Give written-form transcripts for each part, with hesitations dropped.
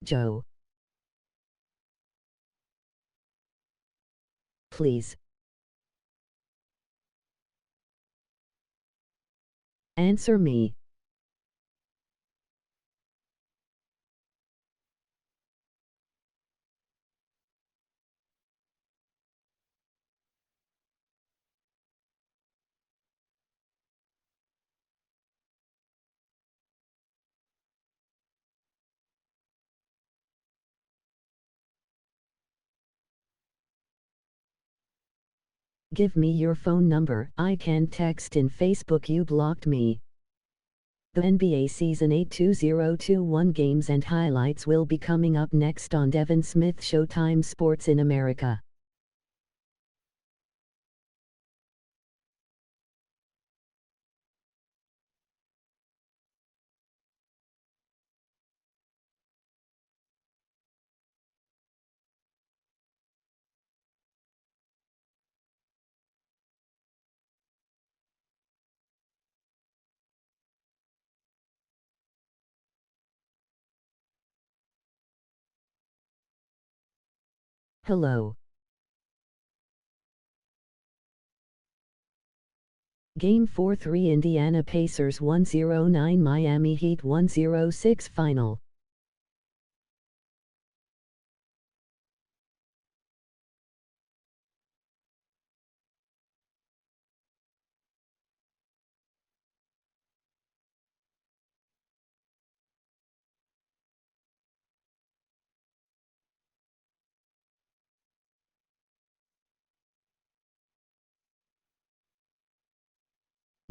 Joe. Please. Answer me. Give me your phone number. I can't text in Facebook. You blocked me. The NBA Season 8 2021 games and highlights will be coming up next on Devin Smith Showtime Sports in America. Hello. Game 4-3 Indiana Pacers 109 Miami Heat 106 Final.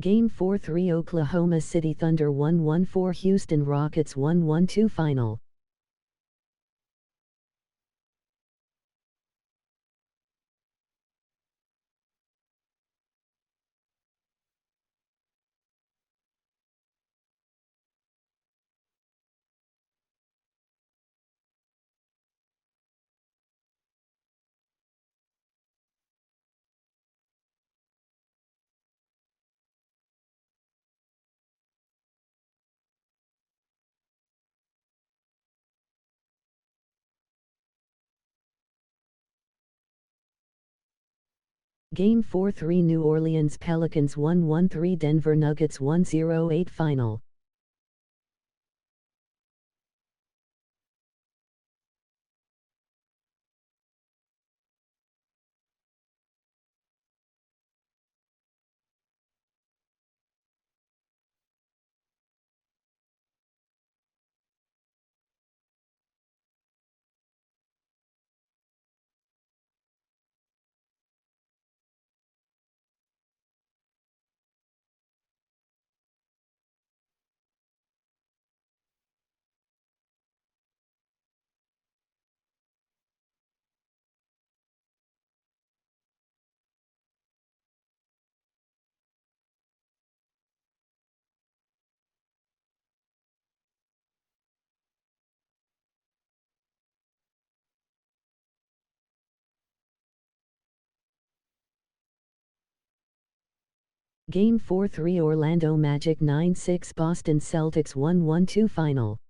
Game 4-3 Oklahoma City Thunder 114 Houston Rockets 112 Final. Game 4-3 New Orleans Pelicans 113 Denver Nuggets 108 Final. Game 4-3 Orlando Magic 9-6 Boston Celtics 112 Final.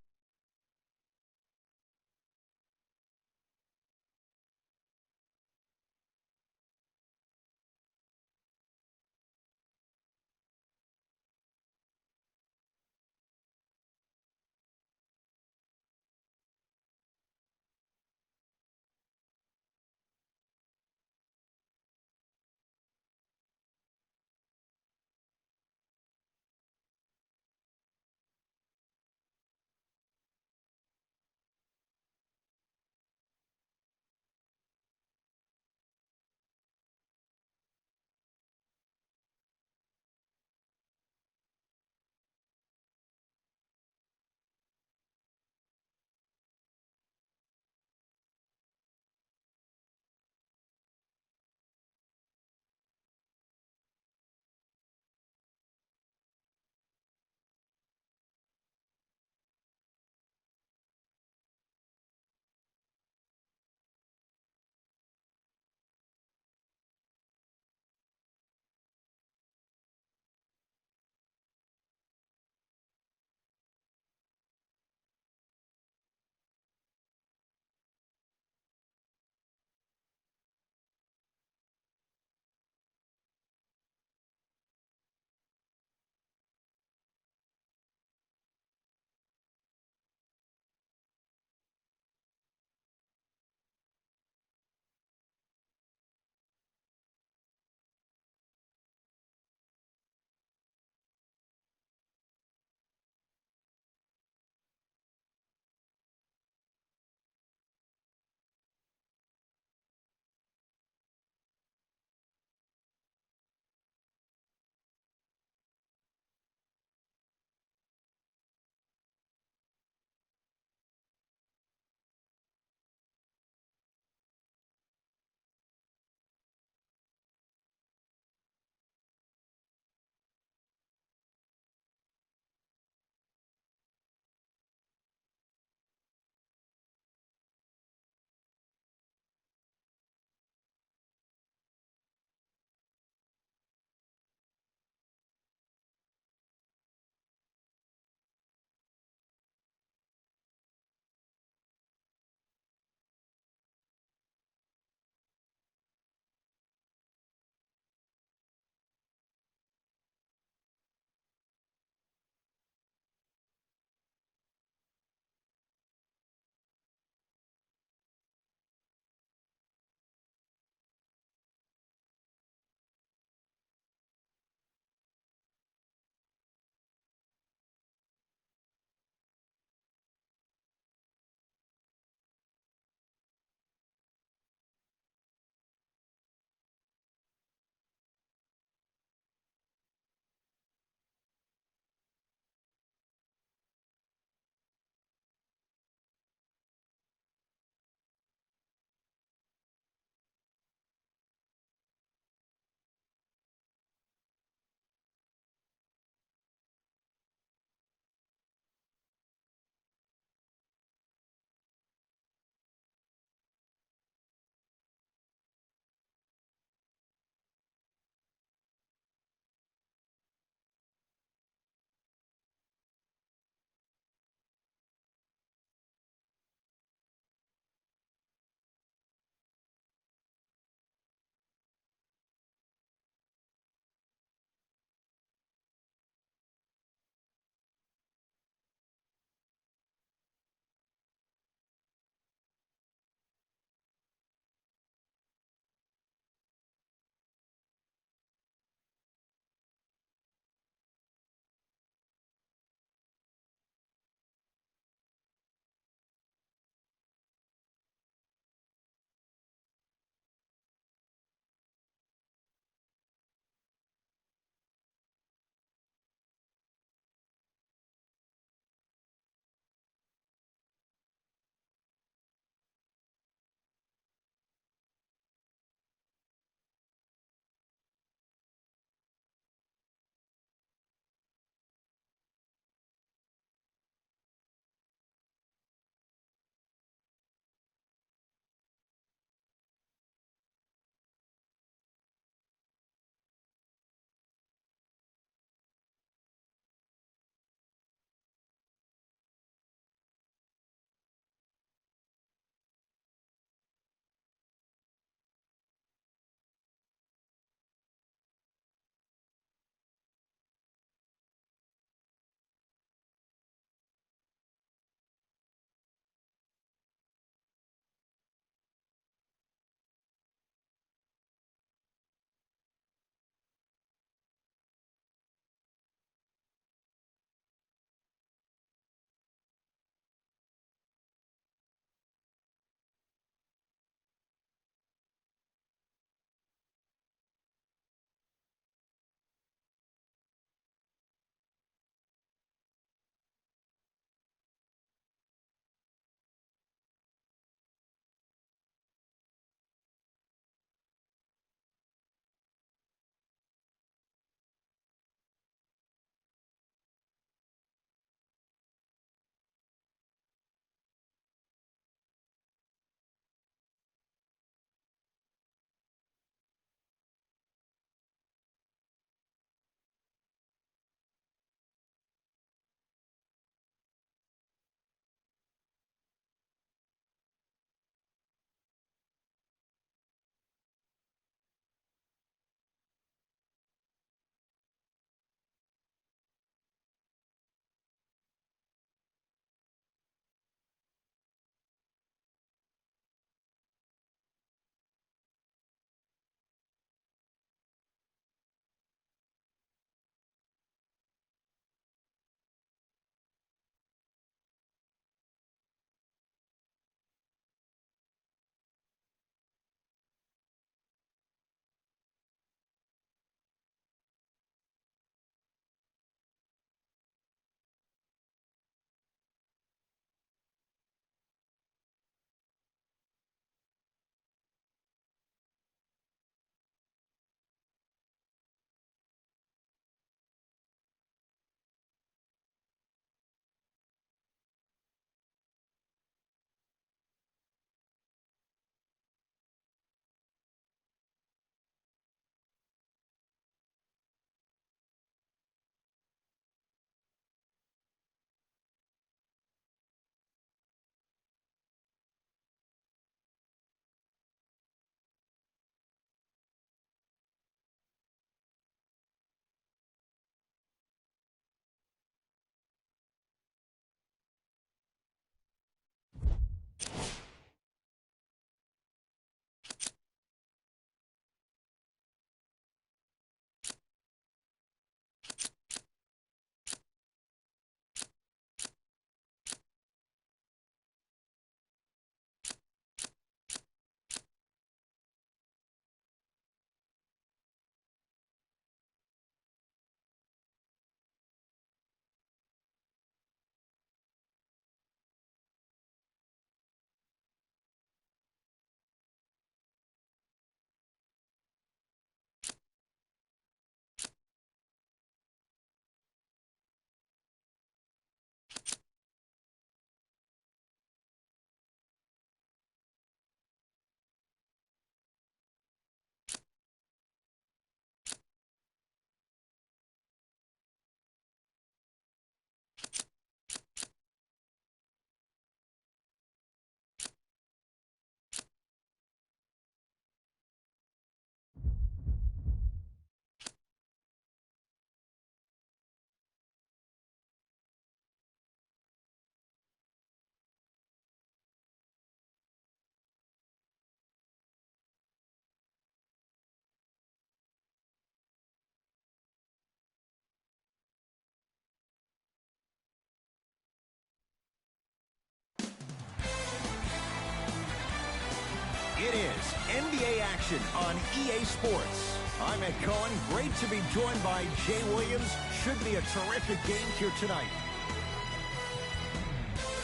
It is NBA action on EA Sports. I'm Ed Cohen. Great to be joined by Jay Williams. Should be a terrific game here tonight.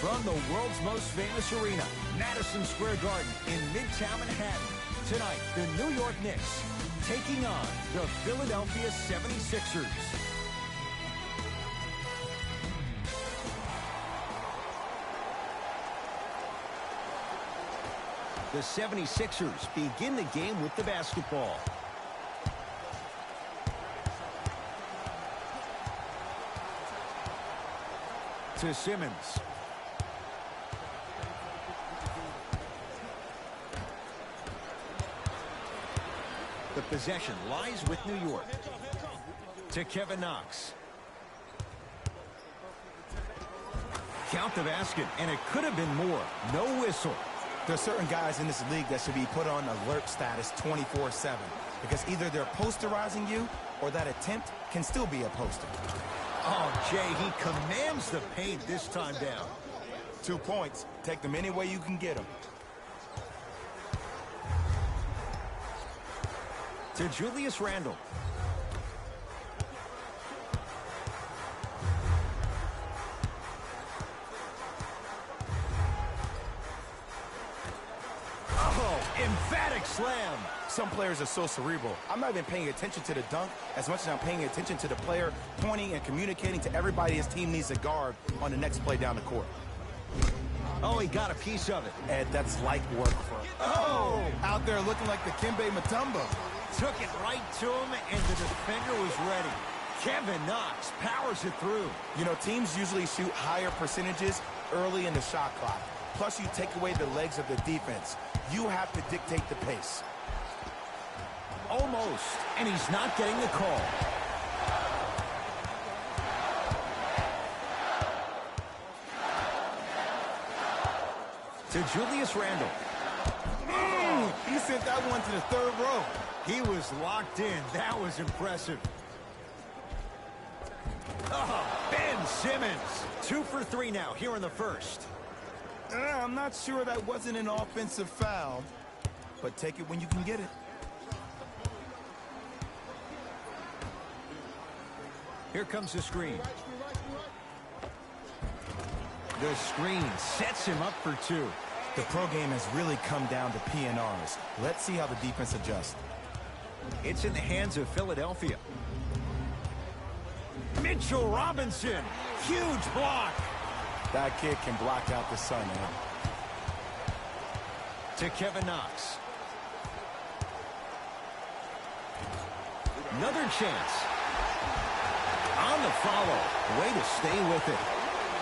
From the world's most famous arena, Madison Square Garden in Midtown Manhattan. Tonight, the New York Knicks taking on the Philadelphia 76ers. The 76ers begin the game with the basketball. To Simmons. The possession lies with New York. To Kevin Knox. Count the basket, and it could have been more. No whistle. There are certain guys in this league that should be put on alert status 24/7 because either they're posterizing you or that attempt can still be a poster. Oh, Jay, he commands the paint this time down. 2 points. Take them any way you can get them. To Julius Randle. Emphatic slam. Some players are so cerebral. I'm not even paying attention to the dunk as much as I'm paying attention to the player pointing and communicating to everybody his team needs to guard on the next play down the court. Oh, he got a piece of it. Ed, that's light work for him. Oh! Out there looking like the Kimbe Mutombo. Took it right to him, and the defender was ready. Kevin Knox powers it through. You know, teams usually shoot higher percentages early in the shot clock. Plus, you take away the legs of the defense. You have to dictate the pace. Almost, and he's not getting the call. To Julius Randle. He sent that one to the third row. He was locked in. That was impressive. Oh, Ben Simmons. 2 for 3 now here in the first. I'm not sure that wasn't an offensive foul, but take it when you can get it. Here comes the screen. The screen sets him up for 2. The pro game has really come down to PNRs. Let's see how the defense adjusts. It's in the hands of Philadelphia. Mitchell Robinson. Huge block. That kid can block out the sun, man. To Kevin Knox. Another chance. On the follow. Way to stay with it.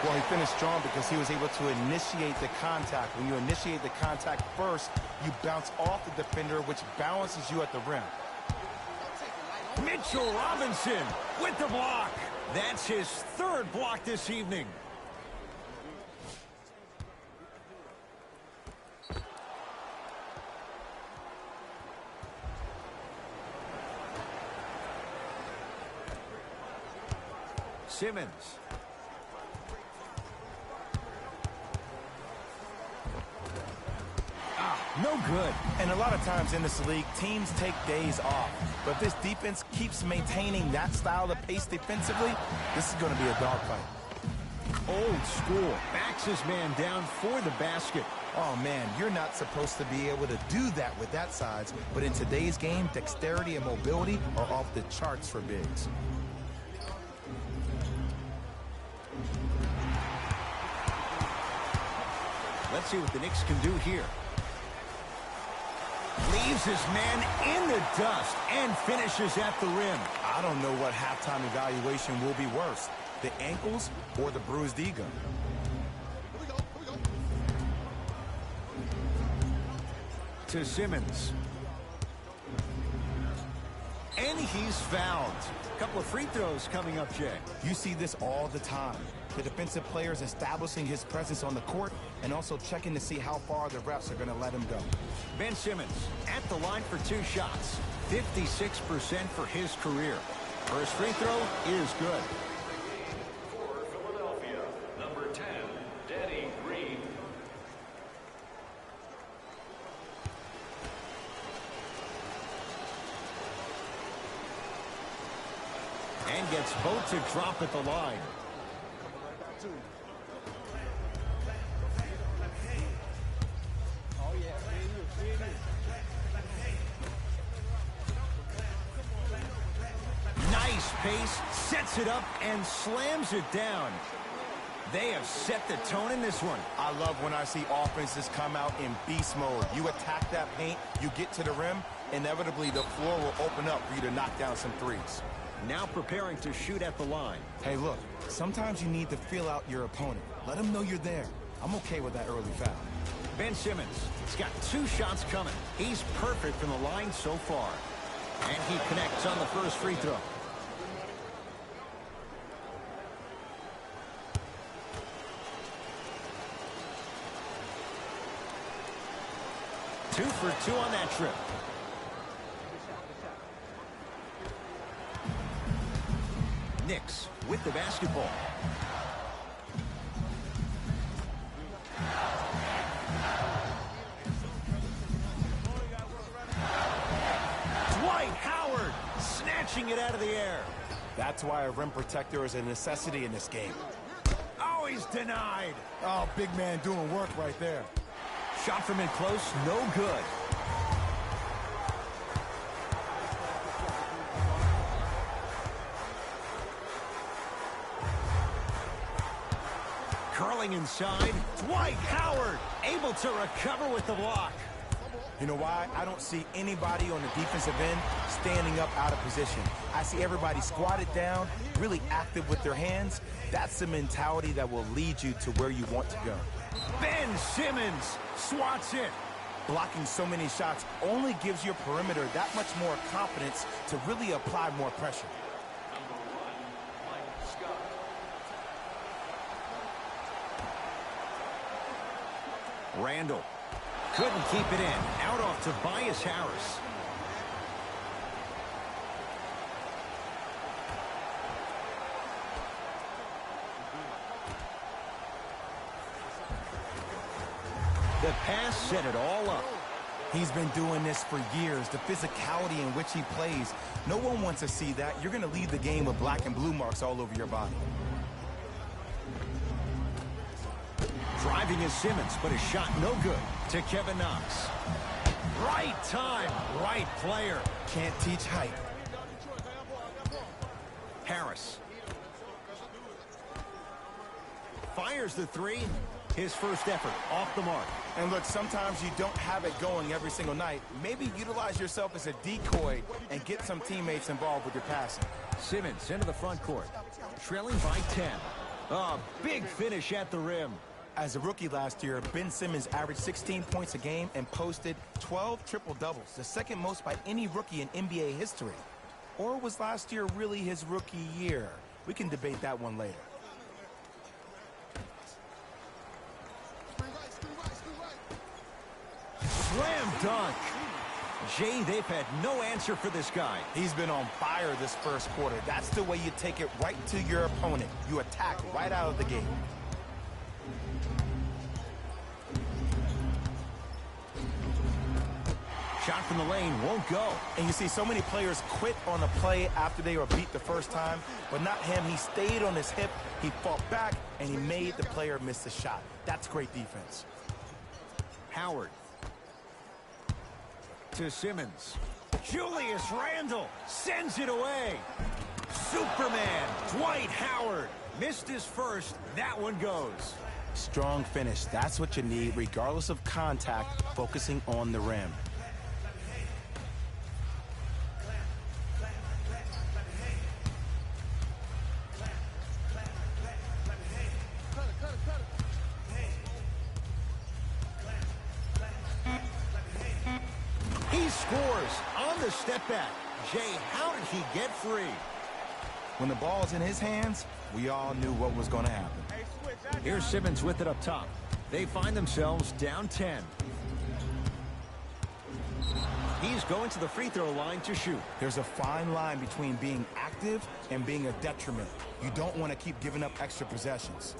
Well, he finished strong because he was able to initiate the contact. When you initiate the contact first, you bounce off the defender, which balances you at the rim. Mitchell Robinson with the block. That's his 3rd block this evening. Simmons. No good. And a lot of times in this league, teams take days off. But if this defense keeps maintaining that style of pace defensively, this is going to be a dogfight. Old school. Backs his man down for the basket. Oh, man, you're not supposed to be able to do that with that size. But in today's game, dexterity and mobility are off the charts for bigs. Let's see what the Knicks can do here. Leaves his man in the dust and finishes at the rim. I don't know what halftime evaluation will be worse, the ankles or the bruised ego. To Simmons. And he's fouled. A couple of free throws coming up, Jay. You see this all the time. The defensive players establishing his presence on the court and also checking to see how far the refs are going to let him go. Ben Simmons at the line for 2 shots. 56% for his career. First free throw is good. For Philadelphia, number 10, Danny Green. And gets both to drop at the line. Nice pace, sets it up, and slams it down. They have set the tone in this one. I love when I see offenses come out in beast mode. You attack that paint, you get to the rim, inevitably the floor will open up for you to knock down some threes. Now preparing to shoot at the line. Hey, look, sometimes you need to feel out your opponent. Let them know you're there. I'm okay with that early foul. Ben Simmons has got 2 shots coming. He's perfect from the line so far. And he connects on the first free throw. Two for 2 on that trip. Knicks with the basketball. Dwight Howard snatching it out of the air. That's why a rim protector is a necessity in this game. Oh, he's denied. Oh, big man doing work right there. Shot from in close, no good. Curling inside, Dwight Howard able to recover with the block. You know why? I don't see anybody on the defensive end standing up out of position. I see everybody squatted down, really active with their hands. That's the mentality that will lead you to where you want to go. Ben Simmons swats it. Blocking so many shots only gives your perimeter that much more confidence to really apply more pressure. Randall couldn't keep it in. Out off Tobias Harris. The pass set it all up. He's been doing this for years. The physicality in which he plays. No one wants to see that. You're going to leave the game with black and blue marks all over your body. Driving is Simmons, but his shot no good to Kevin Knox. Right time, right player. Can't teach height. Harris fires the 3. His first effort off the mark. And look, sometimes you don't have it going every single night. Maybe utilize yourself as a decoy and get some teammates involved with your passing. Simmons into the front court, trailing by 10. A big finish at the rim. As a rookie last year, Ben Simmons averaged 16 points a game and posted 12 triple-doubles, the second most by any rookie in NBA history. Or was last year really his rookie year? We can debate that one later. Slam dunk. Jay, they've had no answer for this guy. He's been on fire this first quarter. That's the way you take it right to your opponent. You attack right out of the gate. Shot from the lane won't go. And you see so many players quit on a play after they were beat the first time, but not him. He stayed on his hip, he fought back, and he made the player miss the shot. That's great defense. Howard to Simmons. Julius Randle sends it away. Superman Dwight Howard missed his first. That one goes. Strong finish. That's what you need, regardless of contact, focusing on the rim. He scores on the step back. Jay, how did he get free? When the ball's in his hands, we all knew what was going to happen. Here's Simmons with it up top. They find themselves down 10. He's going to the free throw line to shoot. There's a fine line between being active and being a detriment. You don't want to keep giving up extra possessions.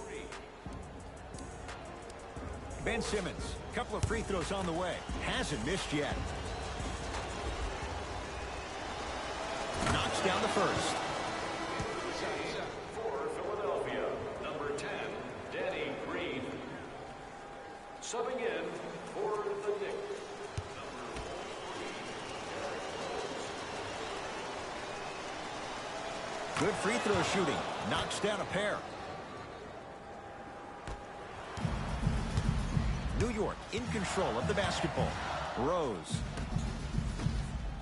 Ben Simmons, a couple of free throws on the way. Hasn't missed yet. Knocks down the first. Subbing in for the Knicks. Good free throw shooting. Knocks down a pair. New York in control of the basketball. Rose.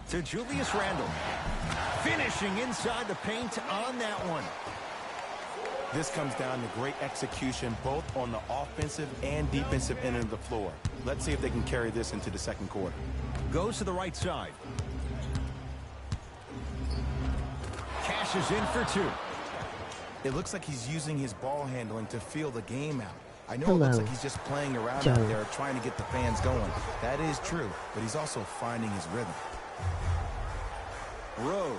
To Julius Randle. Finishing inside the paint on that one. This comes down to great execution both on the offensive and defensive end of the floor. Let's see if they can carry this into the second quarter. Goes to the right side. Cashes in for two. It looks like he's using his ball handling to feel the game out. I know Hello, it looks like he's just playing around Joe. out there trying to get the fans going. That is true, but he's also finding his rhythm. Rose.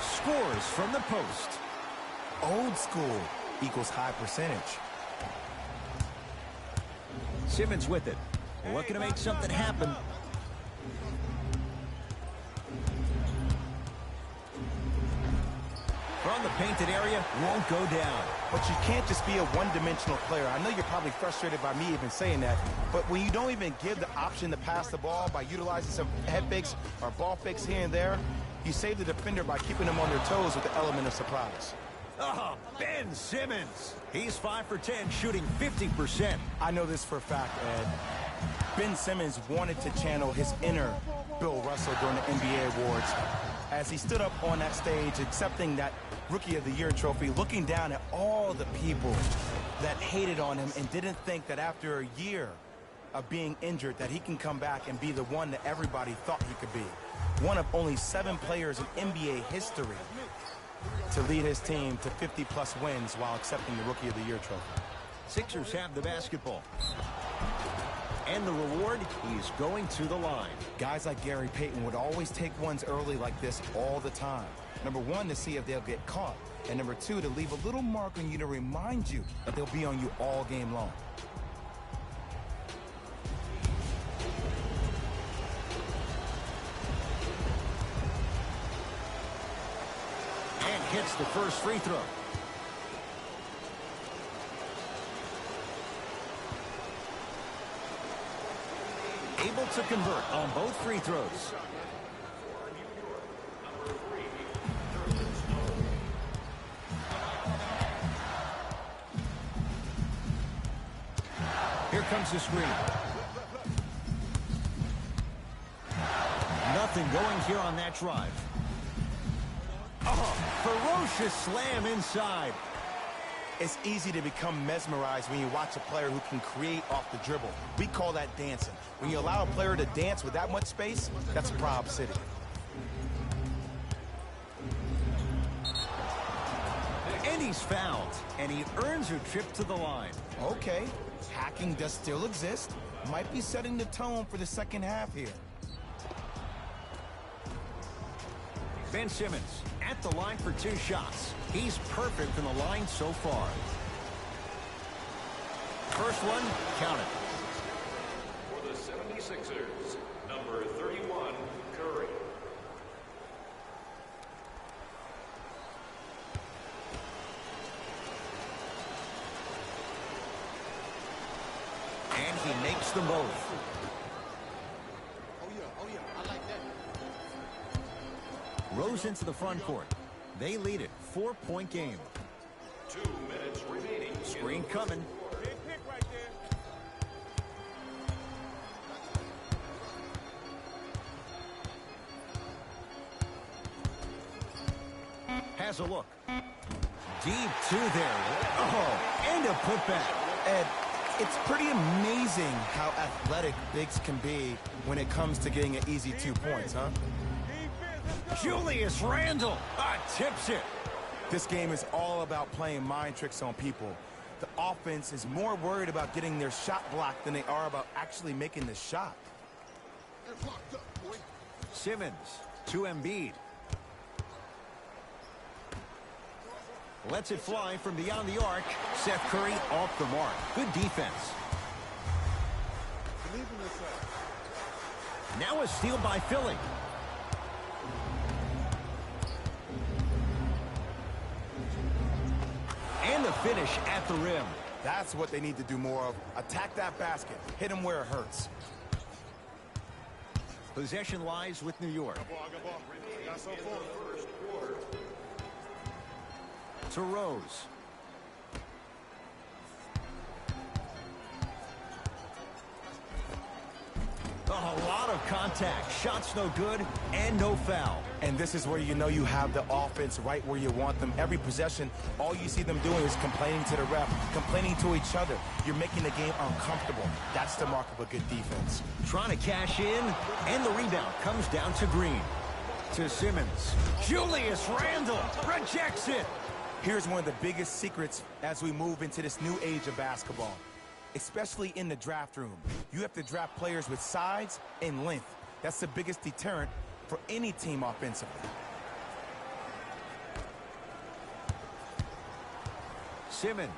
Scores from the post. Old school equals high percentage. Simmons with it. Looking to make something happen. From the painted area, won't go down. But you can't just be a one-dimensional player. I know you're probably frustrated by me even saying that, but when you don't even give the option to pass the ball by utilizing some head fakes or ball fakes here and there, you save the defender by keeping them on their toes with the element of surprise. Oh, Ben Simmons. He's 5 for 10, shooting 50%. I know this for a fact, Ed. Ben Simmons wanted to channel his inner Bill Russell during the NBA awards as he stood up on that stage accepting that Rookie of the Year trophy, looking down at all the people that hated on him and didn't think that after a year of being injured that he can come back and be the one that everybody thought he could be. One of only 7 players in NBA history to lead his team to 50-plus wins while accepting the Rookie of the Year trophy. Sixers have the basketball. And the reward, he's going to the line. Guys like Gary Payton would always take ones early like this all the time. Number 1, to see if they'll get caught. And number 2, to leave a little mark on you to remind you that they'll be on you all game long. And hits the first free throw. Able to convert on both free throws. Here comes the screen. Nothing going here on that drive. Oh, ferocious slam inside. It's easy to become mesmerized when you watch a player who can create off the dribble. We call that dancing. When you allow a player to dance with that much space, that's Prob City. And he's fouled, and he earns a trip to the line. Okay, hacking does still exist. Might be setting the tone for the second half here. Ben Simmons at the line for 2 shots. He's perfect from the line so far. First one, count it. For the 76ers, number 31, Curry. And he makes them both. Rose into the front court. They lead it. 4-point game. 2 minutes remaining. Screen coming. Has a look. Deep 2 there. Oh, and a putback. Ed, it's pretty amazing how athletic bigs can be when it comes to getting an easy 2 points, huh? Julius Randle tips it. This game is all about playing mind tricks on people. The offense is more worried about getting their shot blocked than they are about actually making the shot. Simmons to Embiid. Lets it fly from beyond the arc. Seth Curry off the mark. Good defense. Now a steal by Philly. And the finish at the rim. That's what they need to do more of. Attack that basket. Hit him where it hurts. Possession lies with New York. To Rose. Oh, a lot of contact. Shots no good and no foul. And this is where you know you have the offense right where you want them. Every possession, all you see them doing is complaining to the ref, complaining to each other. You're making the game uncomfortable. That's the mark of a good defense. Trying to cash in, and the rebound comes down to Green. To Simmons. Julius Randle rejects it. Here's one of the biggest secrets as we move into this new age of basketball. Especially in the draft room. You have to draft players with size and length. That's the biggest deterrent for any team offensively. Simmons.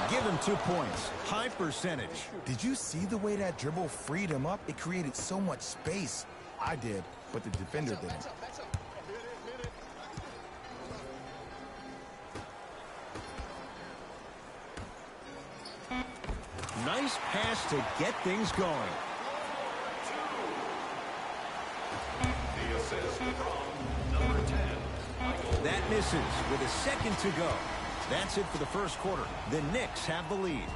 Give him 2 points. High percentage. Did you see the way that dribble freed him up? It created so much space. I did, but the defender didn't. Nice pass to get things going. The assist from number 10. That misses with a second to go. That's it for the first quarter. The Knicks have the lead.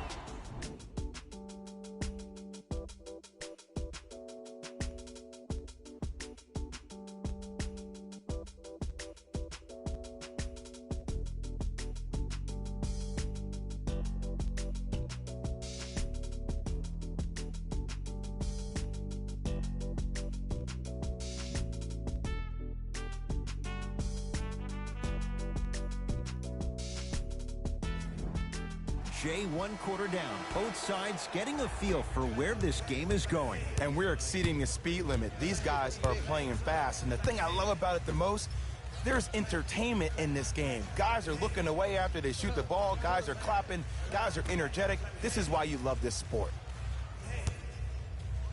Jay, 1 quarter down. Both sides getting a feel for where this game is going. And we're exceeding the speed limit. These guys are playing fast. And the thing I love about it the most, there's entertainment in this game. Guys are looking away after they shoot the ball. Guys are clapping. Guys are energetic. This is why you love this sport.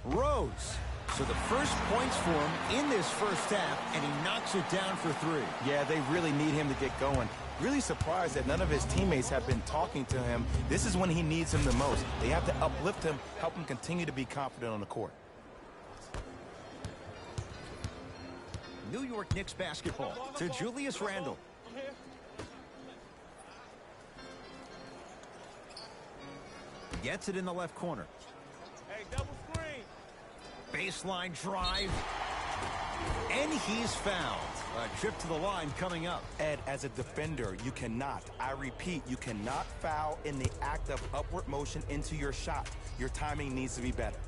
Rose. So the first points for him in this first half, and he knocks it down for 3. Yeah, they really need him to get going. Really surprised that none of his teammates have been talking to him. This is when he needs him the most. They have to uplift him, help him continue to be confident on the court. New York Knicks basketball to Julius Randle. Gets it in the left corner. Hey, double screen. Baseline drive. And he's fouled. A trip to the line coming up. Ed, as a defender, you cannot, I repeat, you cannot foul in the act of upward motion into your shot. Your timing needs to be better.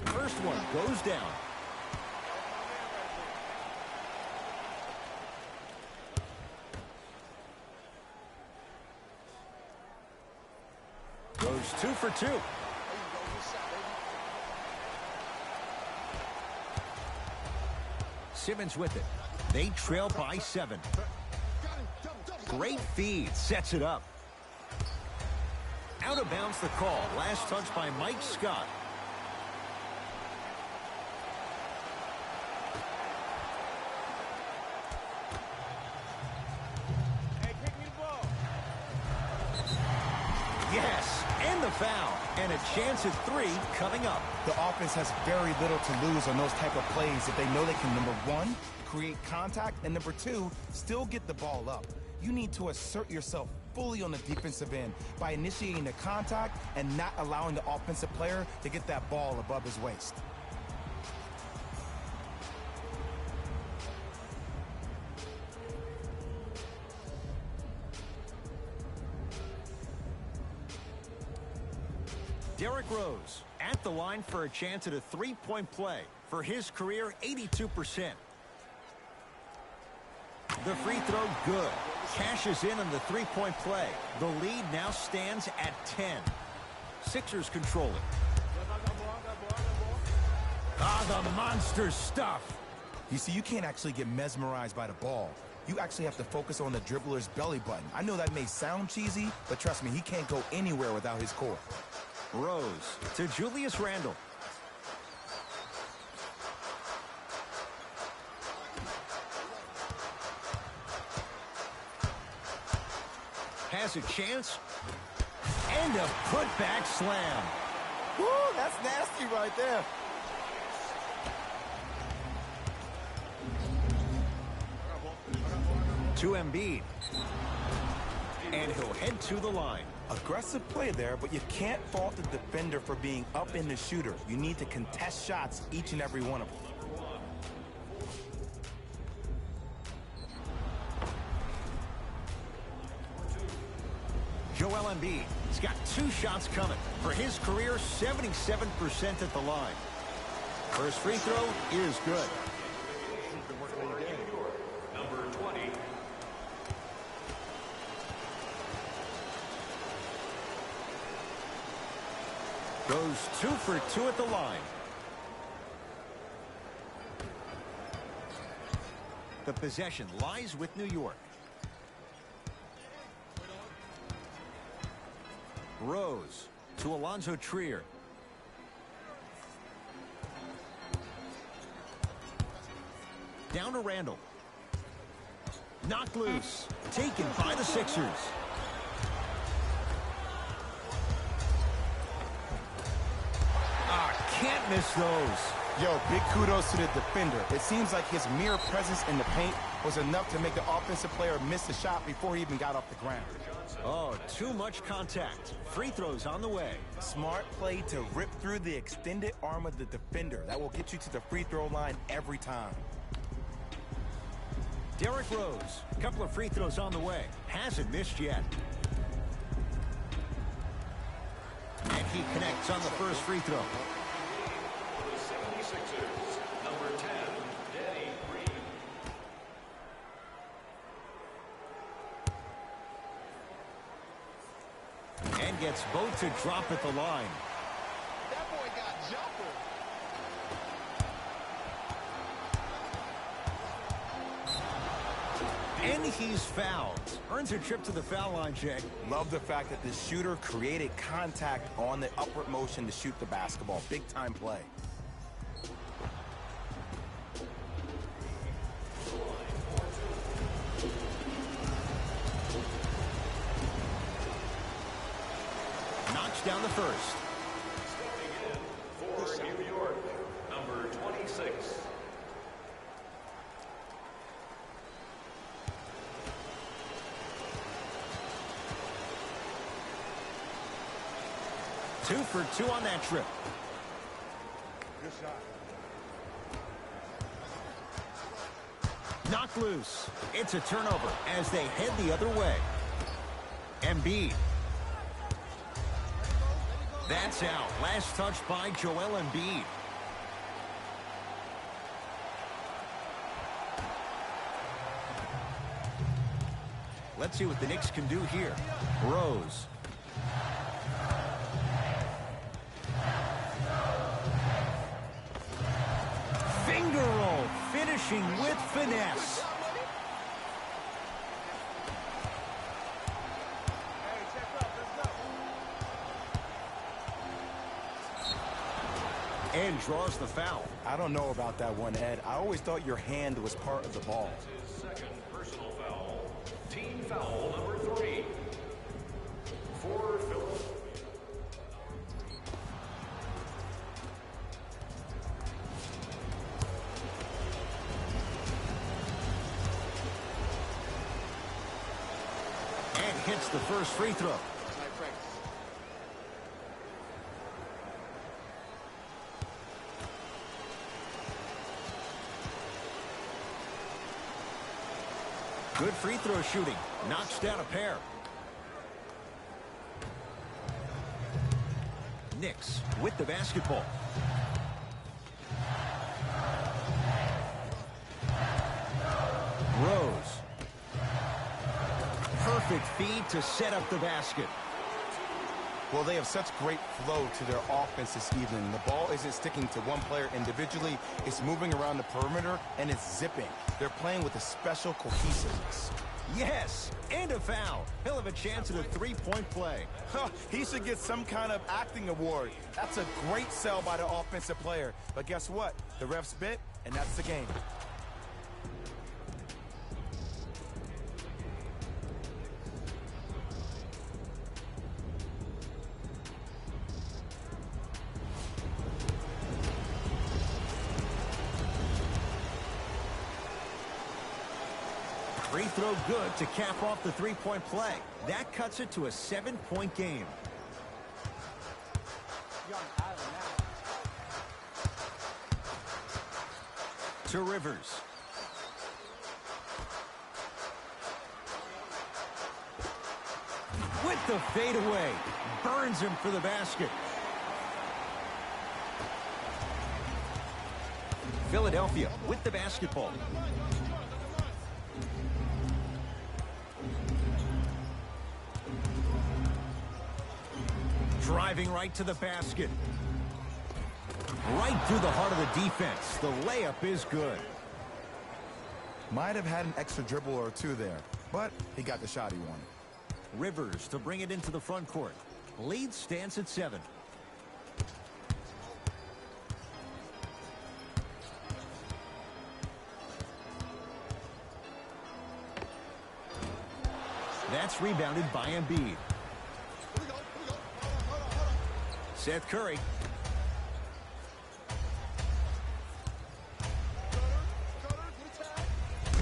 First one goes down. Goes 2 for 2. Simmons with it. They trail by 7. Great feed. Sets it up. Out of bounds the call. Last touch by Mike Scott. Hey, kick me the ball. Yes, and the foul. And a chance at 3 coming up. The offense has very little to lose on those type of plays if they know they can, number 1, create contact, and number 2, still get the ball up. You need to assert yourself fully on the defensive end by initiating the contact and not allowing the offensive player to get that ball above his waist. Derrick Rose at the line for a chance at a 3-point play. For his career, 82%. The free throw good. Cashes in on the 3-point play. The lead now stands at 10. Sixers control it. The monster stuff. You see, you can't actually get mesmerized by the ball. You actually have to focus on the dribbler's belly button. I know that may sound cheesy, but trust me, he can't go anywhere without his core. Rose to Julius Randle. Has a chance. And a putback slam. Woo, that's nasty right there. To Embiid. And he'll head to the line. Aggressive play there, but you can't fault the defender for being up in the shooter. You need to contest shots, each and every one of them. Joel Embiid. He's got 2 shots coming. For his career, 77% at the line. First free throw is good. Number 20. Goes 2 for 2 at the line. The possession lies with New York. Rose to Alonzo Trier. Down to Randle. Knocked loose. Taken by the Sixers. Can't miss those. Yo, big kudos to the defender. It seems like his mere presence in the paint was enough to make the offensive player miss the shot before he even got off the ground. Oh, too much contact. Free throws on the way. Smart play to rip through the extended arm of the defender. That will get you to the free throw line every time. Derrick Rose, a couple of free throws on the way. Hasn't missed yet. And he connects on the first free throw. The 76ers, number 10, Danny Green. And gets both to drop at the line. That boy got jumper. And he's fouled. Earns a trip to the foul line, Jay. Love the fact that the shooter created contact on the upward motion to shoot the basketball. Big time play. Knocks down the first. Stepping in for New York, number 26. Two for 2 on that trip. Good shot. Knocked loose. It's a turnover as they head the other way. Embiid. That's out. Last touch by Joel Embiid. Let's see what the Knicks can do here. Rose. Finger roll, finishing with finesse. Hey, check up. Let's go. And draws the foul. I don't know about that one, Ed. I always thought your hand was part of the ball. His second personal foul. Team foul number 3. For Philip. And hits the first free throw. Nice practice. Good free throw shooting. Knocks down a pair. Knicks with the basketball. Rose. Perfect feed to set up the basket. Well, they have such great flow to their offense this evening. The ball isn't sticking to one player individually. It's moving around the perimeter, and it's zipping. They're playing with a special cohesiveness. Yes, and a foul. He'll have a chance at a three-point play. He should get some kind of acting award. That's a great sell by the offensive player. But guess what? The refs bit, and that's the game. Free throw good to cap off the three-point play. That cuts it to a 7-point game. To Rivers. With the fadeaway. Burns him for the basket. Philadelphia with the basketball. Driving right to the basket. Right through the heart of the defense. The layup is good. Might have had an extra dribble or two there, but he got the shot he wanted. Rivers to bring it into the front court. Lead stands at 7. That's rebounded by Embiid. Seth Curry.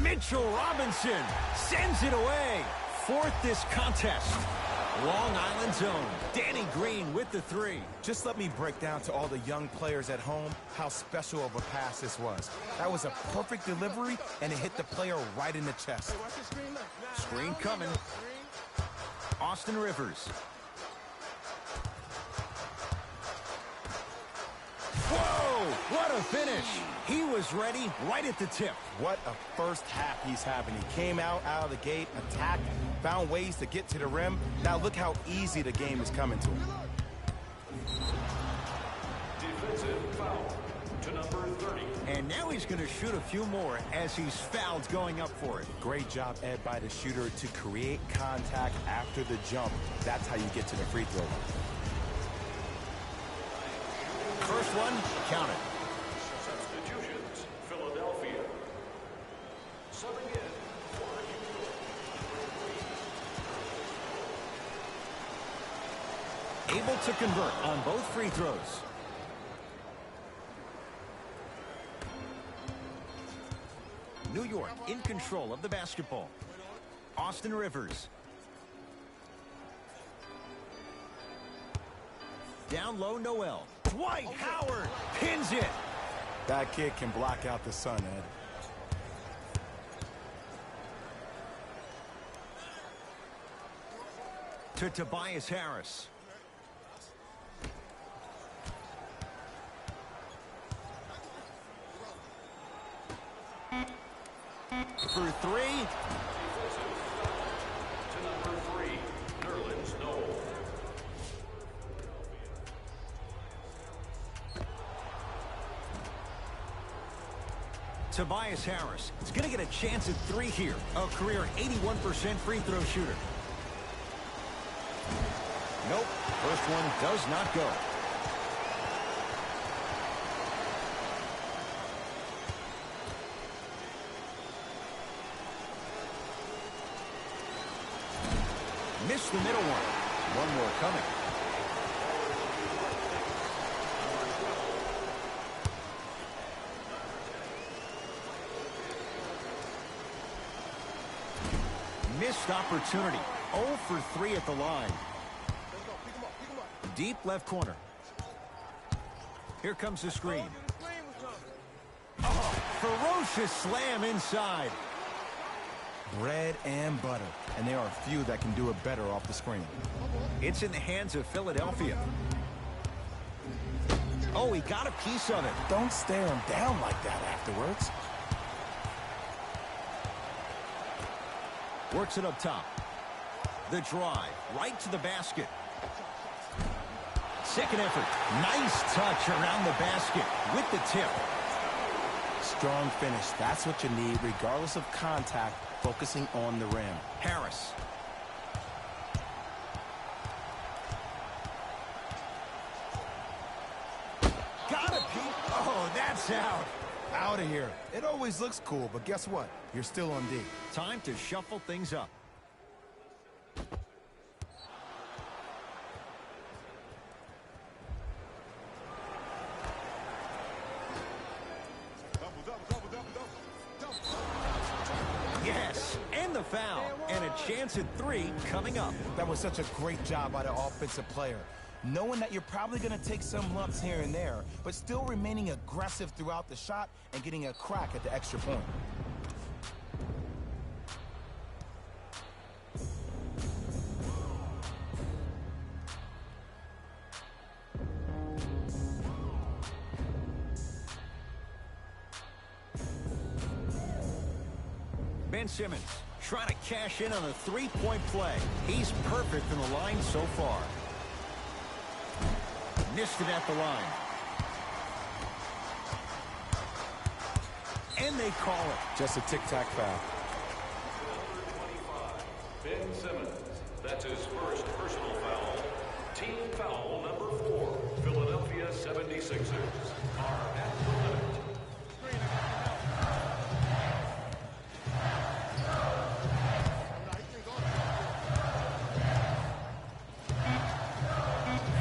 Mitchell Robinson sends it away. Fourth this contest. Long Island zone. Danny Green with the 3. Just let me break down to all the young players at home how special of a pass this was. That was a perfect delivery, and it hit the player right in the chest. Screen coming. Austin Rivers. Whoa! What a finish! He was ready right at the tip. What a first half he's having. He came out of the gate, attacked, found ways to get to the rim. Now look how easy the game is coming to him. Defensive foul to number 30. And now he's going to shoot a few more as he's fouled going up for it. Great job, Ed, by the shooter to create contact after the jump. That's how you get to the free throw line. First one, count it. Substitutions, Philadelphia. Subbing in for Houston. Able to convert on both free throws. New York in control of the basketball. Austin Rivers. Down low, Noel. Dwight Howard pins it. That kid can block out the sun, Ed. To Tobias Harris. For 3. To number 3, Nerlens Noel. Tobias Harris is going to get a chance at 3 here. A career 81% free throw shooter. Nope. First one does not go. Missed the middle one. One more coming. Missed opportunity. 0 for 3 at the line. Deep left corner. Here comes the screen. Oh, ferocious slam inside. Bread and butter. And there are few that can do it better off the screen. It's in the hands of Philadelphia. Oh, he got a piece of it. Don't stare him down like that afterwards. Works it up top. The drive, right to the basket. second effort. Nice touch around the basket with the tip. Strong finish. That's what you need, regardless of contact, focusing on the rim. Harris. Got it, Pete. Oh, that's out. Out of here. It always looks cool, but guess what? You're still on D. Time to shuffle things up. Yes, and the foul. And a chance at 3 coming up. That was such a great job by the offensive player. Knowing that you're probably going to take some lumps here and there, but still remaining aggressive throughout the shot and getting a crack at the extra point. Ben Simmons trying to cash in on a three-point play. He's perfect from the line so far. Missed it at the line. And they call it. Just a tic-tac foul. Ben Simmons. That's his first personal foul. Team foul number 4. Philadelphia 76ers are at the limit.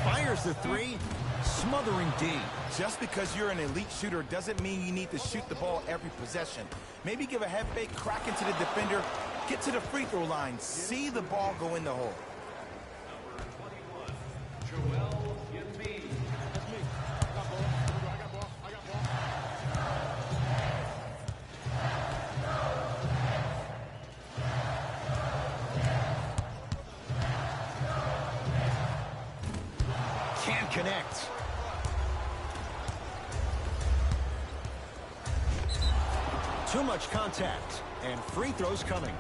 Fires the 3, smothering D. Just because you're an elite shooter doesn't mean you need to shoot the ball every possession. Maybe give a head fake, crack into the defender, get to the free throw line, see the ball go in the hole. Number 21, Joel Embiid. That's me. I got ball. I got ball. I got ball. Can't connect. Too much contact, and free throws coming.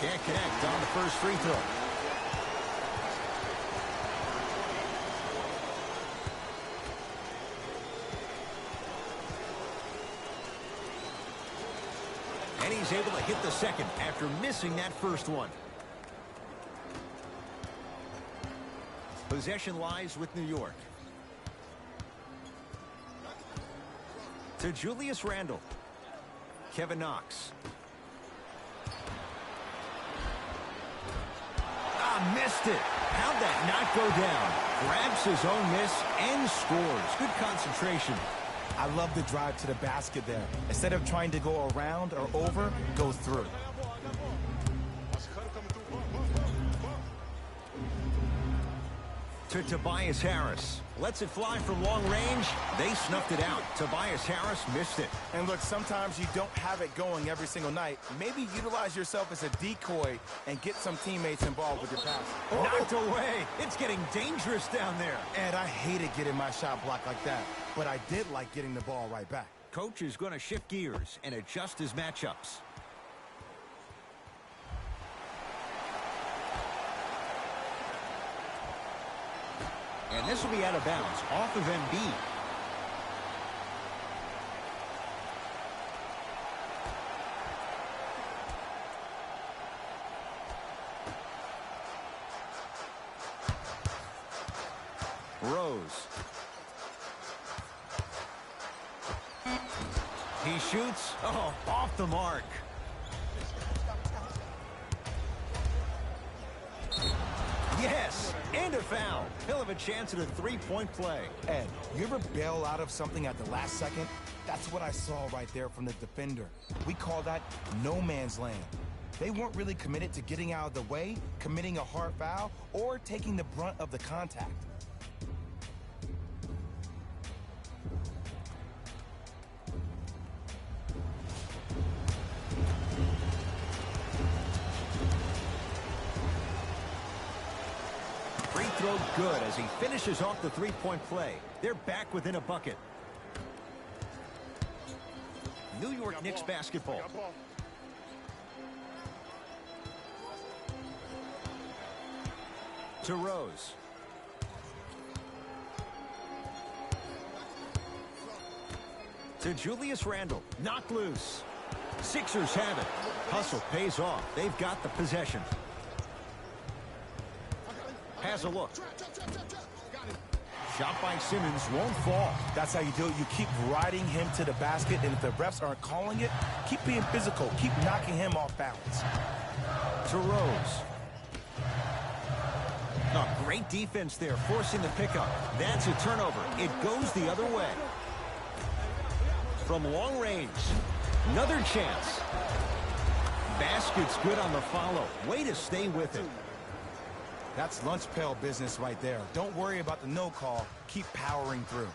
Can't connect on the first free throw. And he's able to hit the second after missing that first one. Possession lies with New York. To Julius Randle. Kevin Knox. Missed it. How'd that not go down? Grabs his own miss and scores. Good concentration. I love the drive to the basket there. Instead of trying to go around or over, go through. To Tobias Harris. Lets it fly from long range. They snuffed it out. Tobias Harris missed it. And look, sometimes you don't have it going every single night. Maybe utilize yourself as a decoy and get some teammates involved with your pass. Knocked away. It's getting dangerous down there. And I hated getting my shot blocked like that, but I did like getting the ball right back. Coach is going to shift gears and adjust his matchups. And this will be out of bounds off of Embiid. Rose. He shoots. Oh, off the mark. Yes, and a foul. He'll have a chance at a three-point play. Ed, you ever bail out of something at the last second? That's what I saw right there from the defender. We call that no man's land. They weren't really committed to getting out of the way, committing a hard foul, or taking the brunt of the contact. Free throw good as he finishes off the three-point play. They're back within a bucket. New York Knicks basketball. To Rose. To Julius Randle. Knocked loose. Sixers have it. Hustle pays off. They've got the possession. Has a look. Shot by Simmons won't fall. That's how you do it. You keep riding him to the basket, and if the refs aren't calling it, keep being physical. Keep knocking him off balance. To Rose. Oh, great defense there, forcing the pickup. That's a turnover. It goes the other way. From long range. Another chance. Basket's good on the follow. Way to stay with it. That's lunch pail business right there. Don't worry about the no call. Keep powering through.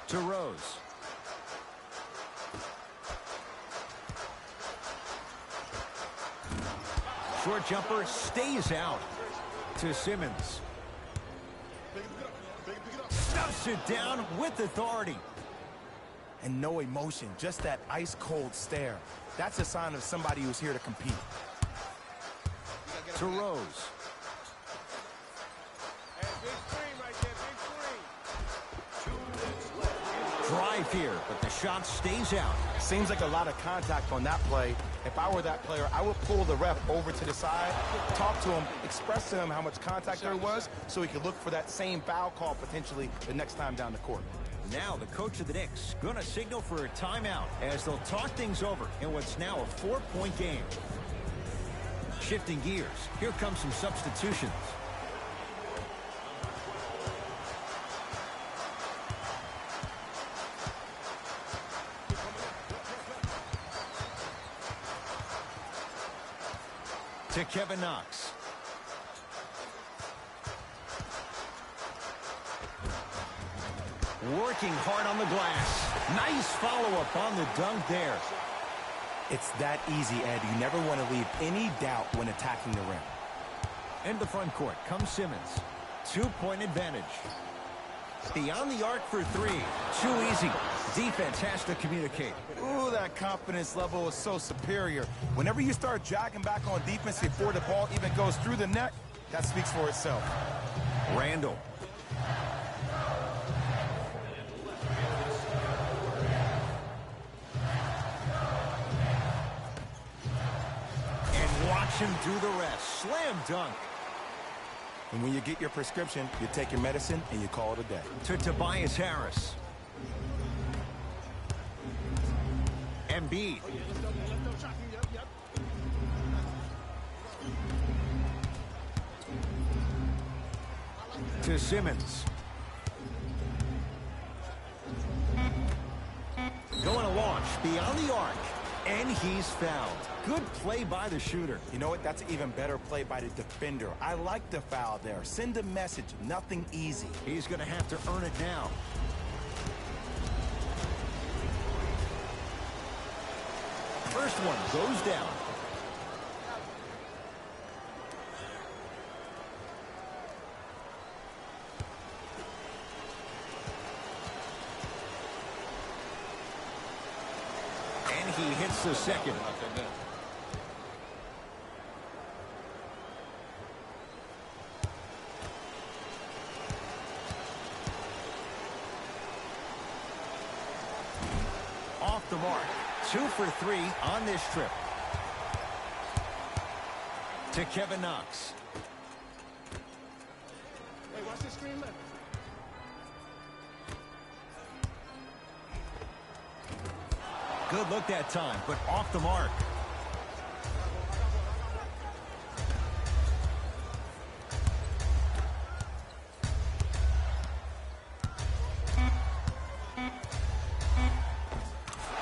To Rose. Short jumper stays out. To Simmons. Stuffs it down with authority. And no emotion, just that ice-cold stare. That's a sign of somebody who's here to compete. To Rose. Hey, big screen right there, big screen. Drive here, but the shot stays out. Seems like a lot of contact on that play. If I were that player, I would pull the ref over to the side, talk to him, express to him how much contact there was so he could look for that same foul call potentially the next time down the court. Now the coach of the Knicks going to signal for a timeout as they'll talk things over in what's now a 4-point game. Shifting gears, here comes some substitutions. To Kevin Knox. Working hard on the glass. Nice follow-up on the dunk there. It's that easy, Ed. You never want to leave any doubt when attacking the rim. In the front court comes Simmons. 2-point advantage. Beyond the arc for three. Too easy. Defense has to communicate. Ooh, that confidence level is so superior. Whenever you start jogging back on defense before the ball even goes through the net, that speaks for itself. Randle. And watch him do the rest. Slam dunk. And when you get your prescription, you take your medicine and you call it a day. To Tobias Harris. Embiid. To Simmons. Going to launch beyond the arc. And he's fouled. Good play by the shooter. You know what? That's an even better play by the defender. I like the foul there. Send a message. Nothing easy. He's going to have to earn it now. First one goes down. And he hits the second. Off the mark. 2 for 3 on this trip. To Kevin Knox. Hey, watch this screen left. Good look that time, but off the mark.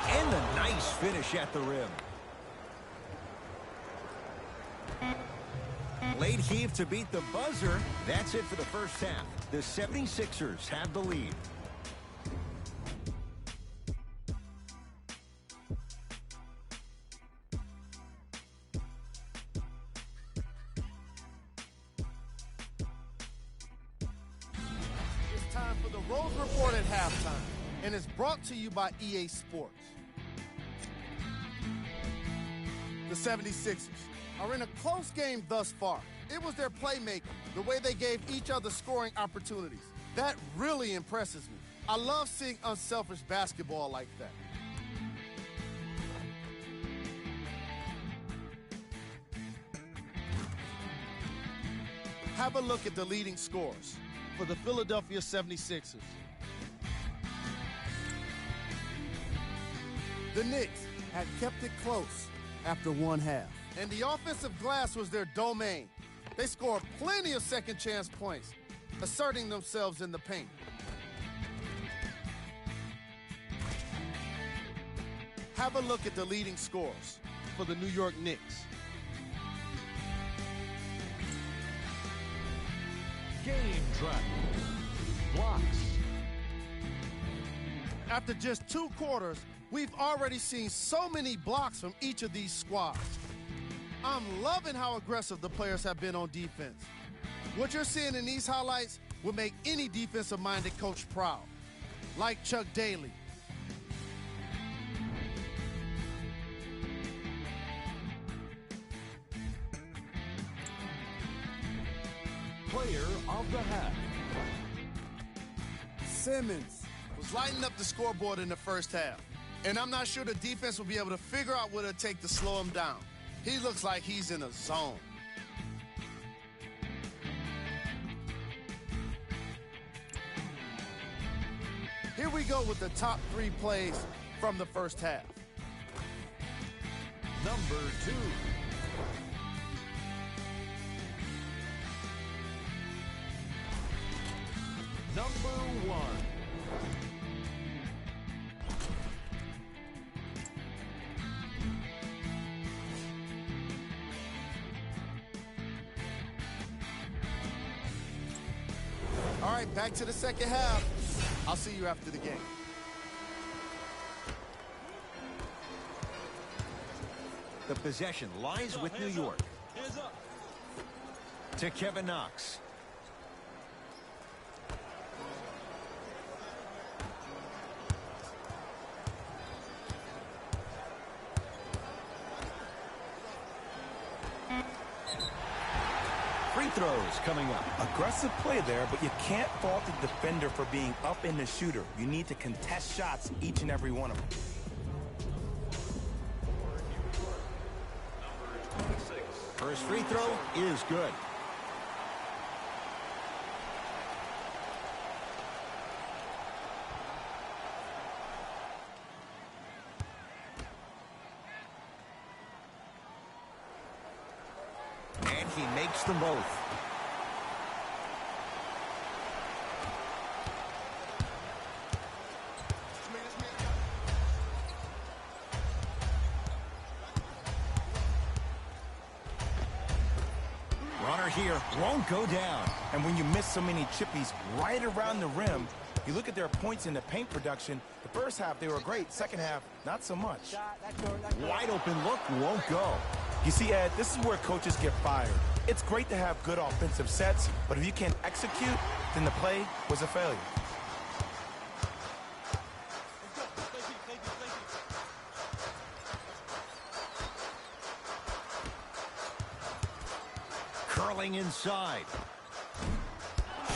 And the nice finish at the rim. Late heave to beat the buzzer. That's it for the first half. The 76ers have the lead. Rose Report at halftime, and it's brought to you by EA Sports. The 76ers are in a close game thus far. It was their playmaking, the way they gave each other scoring opportunities. That really impresses me. I love seeing unselfish basketball like that. Have a look at the leading scorers for the Philadelphia 76ers. The Knicks had kept it close after one half, and the offensive glass was their domain. They scored plenty of second chance points, asserting themselves in the paint. Have a look at the leading scorers for the New York Knicks. Game track. Blocks. After just 2 quarters, we've already seen so many blocks from each of these squads. I'm loving how aggressive the players have been on defense. What you're seeing in these highlights will make any defensive-minded coach proud, like Chuck Daly. Player of the half. Simmons was lighting up the scoreboard in the first half, and I'm not sure the defense will be able to figure out what it'll take to slow him down. He looks like he's in a zone. Here we go with the top 3 plays from the first half. Number 2. Number 1. All right, back to the second half. I'll see you after the game. The possession lies with New York. To Kevin Knox. Free throws coming up. Aggressive play there, but you can't fault the defender for being up in the shooter. You need to contest shots, each and every one of them. First free throw is good. And he makes them both. Runner here won't go down. And when you miss so many chippies right around the rim, you look at their points in the paint production. The first half, they were great. Second half, not so much. Wide open look won't go. You see, Ed, this is where coaches get fired. It's great to have good offensive sets, but if you can't execute, then the play was a failure. Curling inside.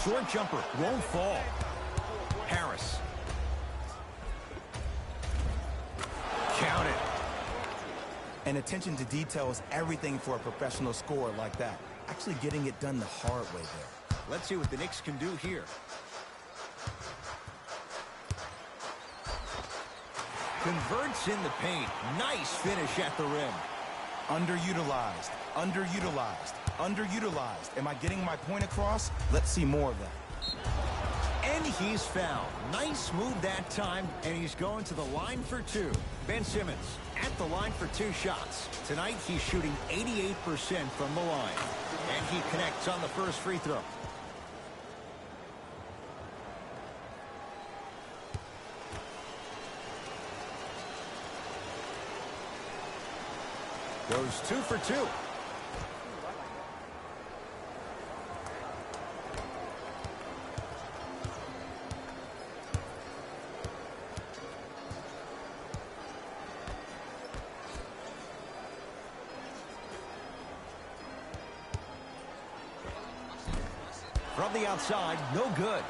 Short jumper won't fall. Harris. Count it. And attention to detail is everything for a professional scorer like that. Actually getting it done the hard way there. Let's see what the Knicks can do here. Converts in the paint. Nice finish at the rim. Underutilized, underutilized, underutilized. Am I getting my point across? Let's see more of that. And he's fouled. Nice move that time, and he's going to the line for 2. Ben Simmons at the line for 2 shots. Tonight he's shooting 88% from the line. And he connects on the first free throw. Goes 2 for 2. From the outside, no good.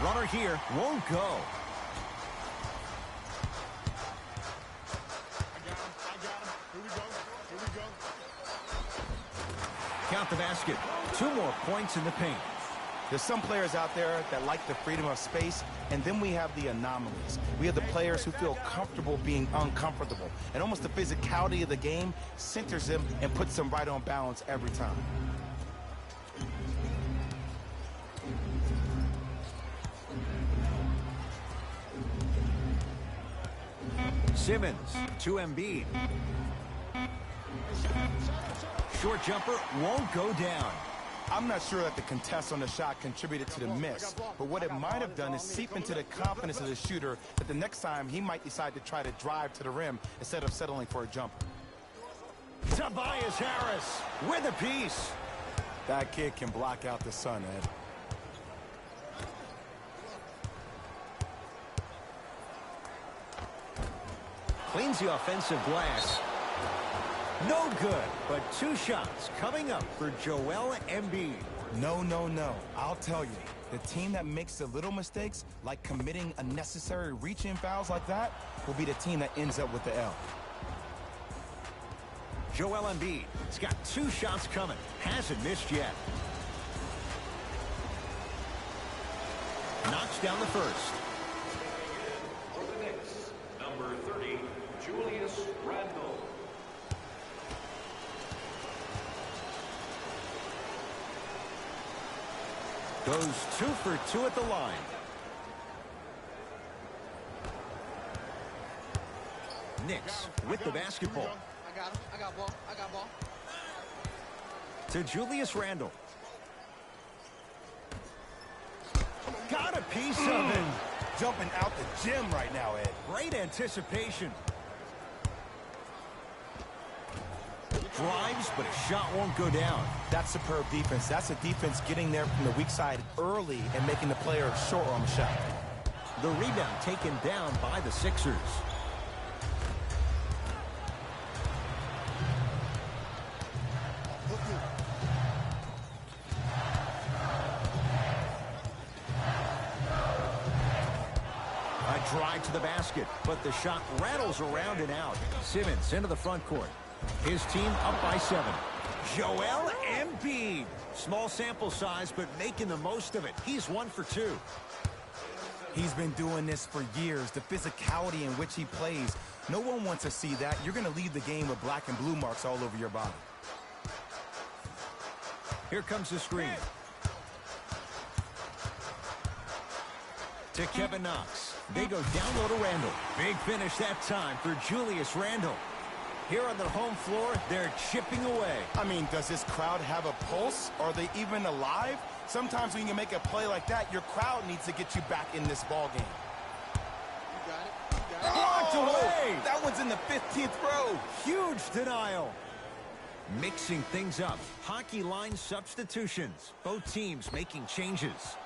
Runner here won't go. I got him. Here we go. Count the basket. 2 more points in the paint. There's some players out there that like the freedom of space, and then we have the anomalies. We have the players who feel comfortable being uncomfortable, and almost the physicality of the game centers them and puts them right on balance every time. Simmons to Embiid. Short jumper won't go down. I'm not sure that the contest on the shot contributed to the miss, but what it might have done is seep into the confidence of the shooter that the next time he might decide to try to drive to the rim instead of settling for a jumper. Tobias Harris with a piece. That kid can block out the sun, Ed. Cleans the offensive glass. No good, but 2 shots coming up for Joel Embiid. No. I'll tell you, the team that makes the little mistakes, like committing unnecessary reach-in fouls like that, will be the team that ends up with the L. Joel Embiid has got 2 shots coming. Hasn't missed yet. Knocks down the first. For the Knicks, number 30, Julius Randle. Goes 2 for 2 at the line. Knicks with the basketball. I got him. I got ball. To Julius Randle. Got a piece of it. Jumping out the gym right now, Ed. Great anticipation. Drives, but a shot won't go down. That's superb defense. That's a defense getting there from the weak side early and making the player short on the shot. The rebound taken down by the Sixers. A drive to the basket, but the shot rattles around and out. Simmons into the front court. His team up by 7. Joel Embiid. Small sample size, but making the most of it. He's 1 for 2. He's been doing this for years. The physicality in which he plays. No one wants to see that. You're going to leave the game with black and blue marks all over your body. Here comes the screen. To Kevin Knox. They go down low to Randle. Big finish that time for Julius Randle. Here on their home floor, they're chipping away. I mean, does this crowd have a pulse? Are they even alive? Sometimes when you make a play like that, your crowd needs to get you back in this ball game. You got it. Blocked away. That one's in the 15th row. Huge denial. Mixing things up. Hockey line substitutions. Both teams making changes.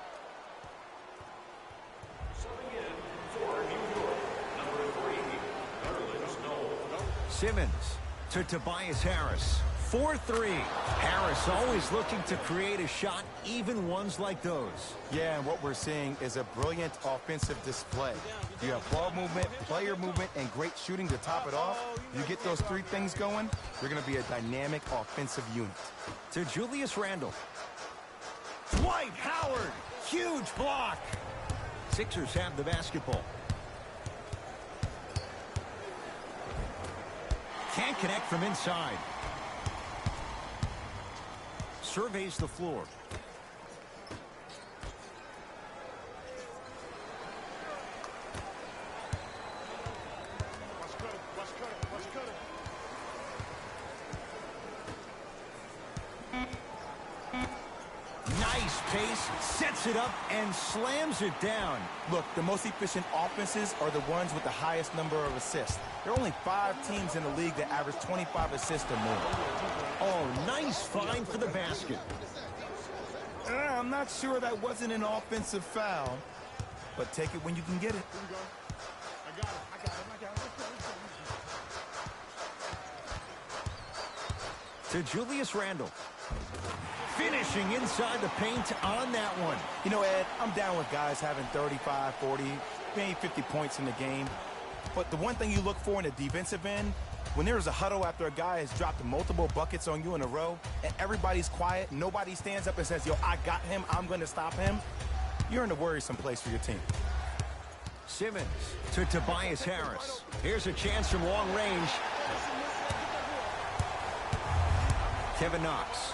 Subbing in for New York, number 3, Nerlens Noel. Simmons to Tobias Harris. 4-3. Harris always looking to create a shot, even ones like those. Yeah, and what we're seeing is a brilliant offensive display. You have ball movement, player movement, and great shooting to top it off. You get those 3 things going, you're going to be a dynamic offensive unit. To Julius Randle. Dwight Howard. Huge block. Sixers have the basketball. Can't connect from inside. Surveys the floor. Watch cutter. Nice pace, sets it up, and slams it down. Look, the most efficient offenses are the ones with the highest number of assists. There are only 5 teams in the league that average 25 assists or more. Oh, nice find for the basket. I'm not sure that wasn't an offensive foul, but take it when you can get it. Here we go. I got him. To Julius Randle. Finishing inside the paint on that one. You know, Ed, I'm down with guys having 35, 40, maybe 50 points in the game. But the one thing you look for in the defensive end, when there's a huddle after a guy has dropped multiple buckets on you in a row, and everybody's quiet, nobody stands up and says, yo, I got him, I'm going to stop him, you're in a worrisome place for your team. Simmons to Tobias Harris. Here's a chance from long range. Kevin Knox.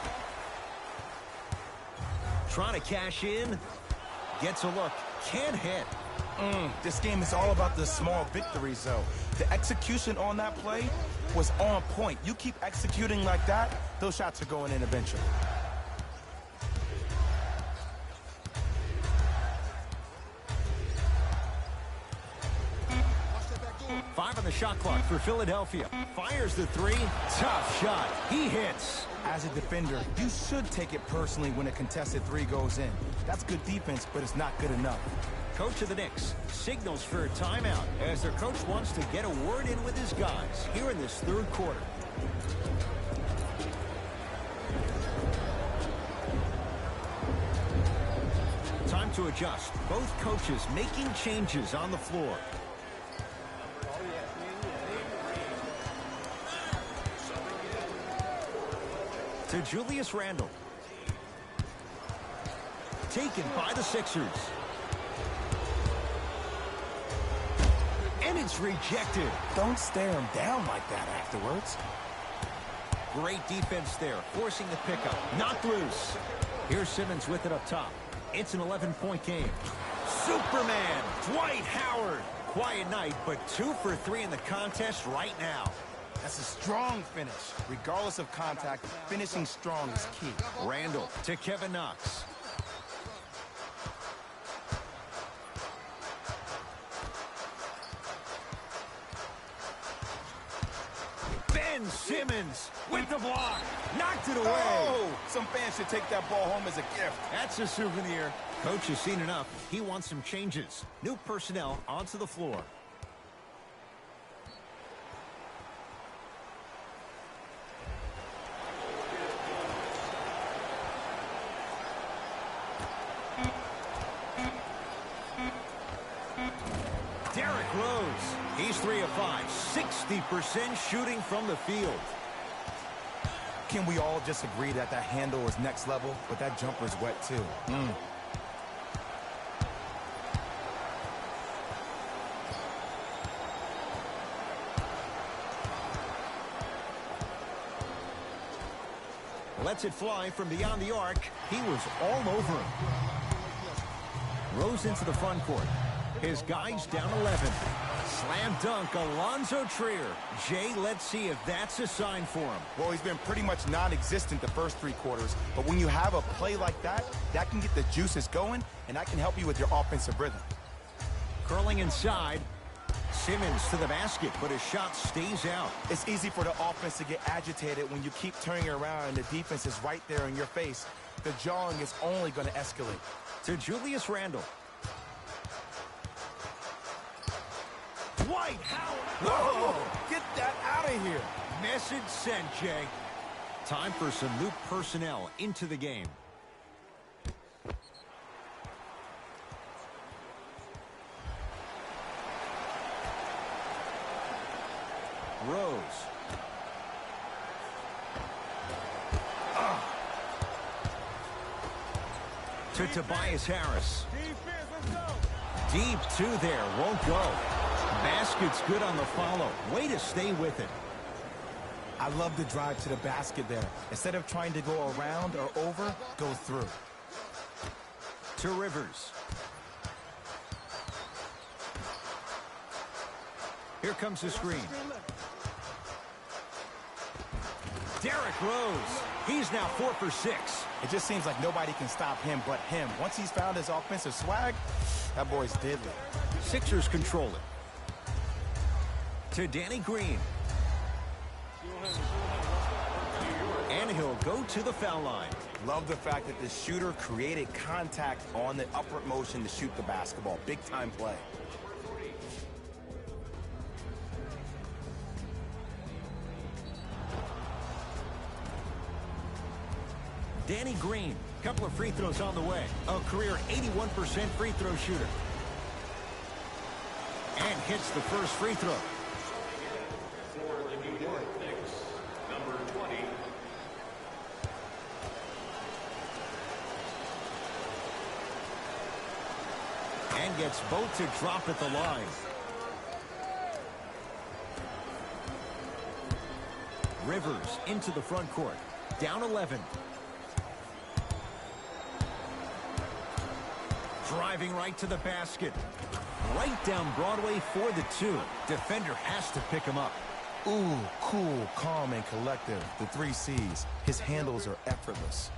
Trying to cash in. Gets a look. Can't hit. This game is all about the small victories, though. The execution on that play was on point. You keep executing like that, those shots are going in eventually. Five on the shot clock for Philadelphia. Fires the three. Tough shot. He hits. As a defender, you should take it personally when a contested three goes in. That's good defense, but it's not good enough. Coach of the Knicks signals for a timeout as their coach wants to get a word in with his guys here in this third quarter. Time to adjust. Both coaches making changes on the floor. To Julius Randle. Taken by the Sixers. And it's rejected. Don't stare him down like that afterwards. Great defense there, forcing the pickup. Knocked loose. Here's Simmons with it up top. It's an 11-point game. Superman, Dwight Howard. Quiet night, but 2 for 3 in the contest right now. That's a strong finish. Regardless of contact, finishing strong is key. Randle to Kevin Knox. Ben Simmons with the block. Knocked it away. Oh, some fans should take that ball home as a gift. That's a souvenir. Coach has seen enough. He wants some changes. New personnel onto the floor. Derrick Rose. He's 3 of 5. 60% shooting from the field. Can we all just agree that that handle is next level, but that jumper's wet too? Lets it fly from beyond the arc. He was all over him. Rose into the front court. His guys down 11. Slam dunk, Alonzo Trier. Jay, let's see if that's a sign for him. Well, he's been pretty much non-existent the first 3 quarters, but when you have a play like that, that can get the juices going, and that can help you with your offensive rhythm. Curling inside. Simmons to the basket, but his shot stays out. It's easy for the offense to get agitated when you keep turning around and the defense is right there in your face. The jawing is only going to escalate. To Julius Randle. Dwight Howard. Whoa! Get that out of here. Message sent, Jay. Time for some new personnel into the game. Rose. To Tobias Harris. Deep 2 there. Won't go. Basket's good on the follow. Way to stay with it. I love the drive to the basket there. Instead of trying to go around or over, go through. To Rivers. Here comes the screen. Derrick Rose. He's now 4 for 6. It just seems like nobody can stop him but him. Once he's found his offensive swag, that boy's deadly. Sixers control it. To Danny Green. And he'll go to the foul line. Love the fact that the shooter created contact on the upward motion to shoot the basketball. Big time play. Danny Green, couple of free throws on the way. A career 81% free throw shooter. And hits the first free throw. For the New York Knicks, number 20. And gets both to drop at the line. Rivers into the front court. Down 11. Driving right to the basket. Right down Broadway for the two. Defender has to pick him up. Ooh, cool, calm, and collective. The 3 C's. His handles are effortless.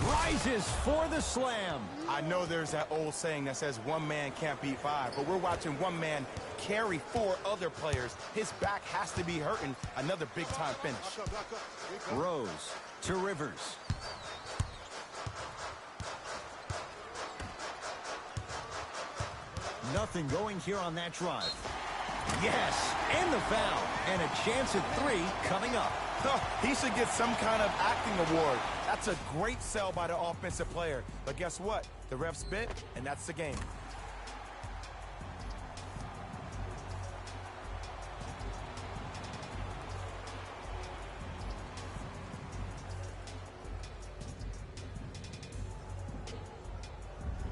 Rises for the slam. I know there's that old saying that says one man can't beat 5, but we're watching one man carry 4 other players. His back has to be hurting. Another big-time finish. Rose to Rivers. Nothing going here on that drive. Yes, and the foul. And a chance at 3 coming up. He should get some kind of acting award. That's a great sell by the offensive player. But guess what? The ref spit, and that's the game.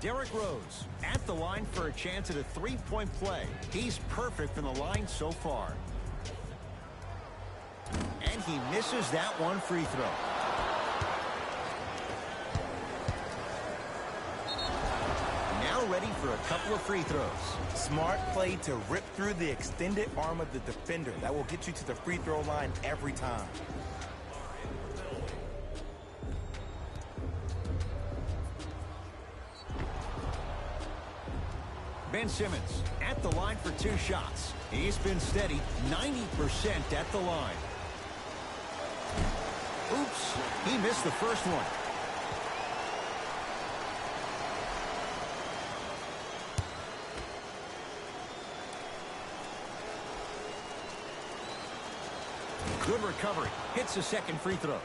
Derrick Rose at the line for a chance at a 3-point play. He's perfect from the line so far. And he misses that one free throw. Now ready for a couple of free throws. Smart play to rip through the extended arm of the defender. That will get you to the free throw line every time. Ben Simmons at the line for 2 shots. He's been steady, 90% at the line. Oops, he missed the first one. Good recovery. Hits the second free throw.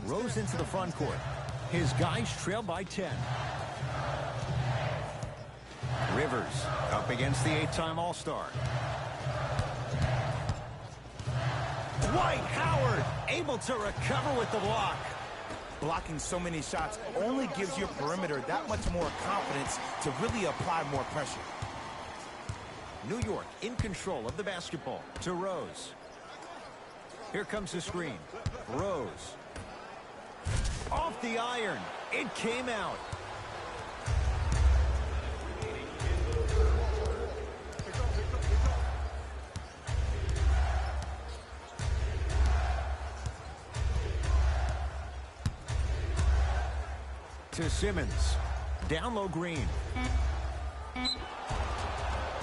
Rose into the front court. His guys trail by 10. Rivers up against the 8-time All-Star. Dwight Howard able to recover with the block. Blocking so many shots only gives your perimeter that much more confidence to really apply more pressure. New York in control of the basketball to Rose. Here comes the screen. Rose. Off the iron. It came out. To Simmons. Down low Green.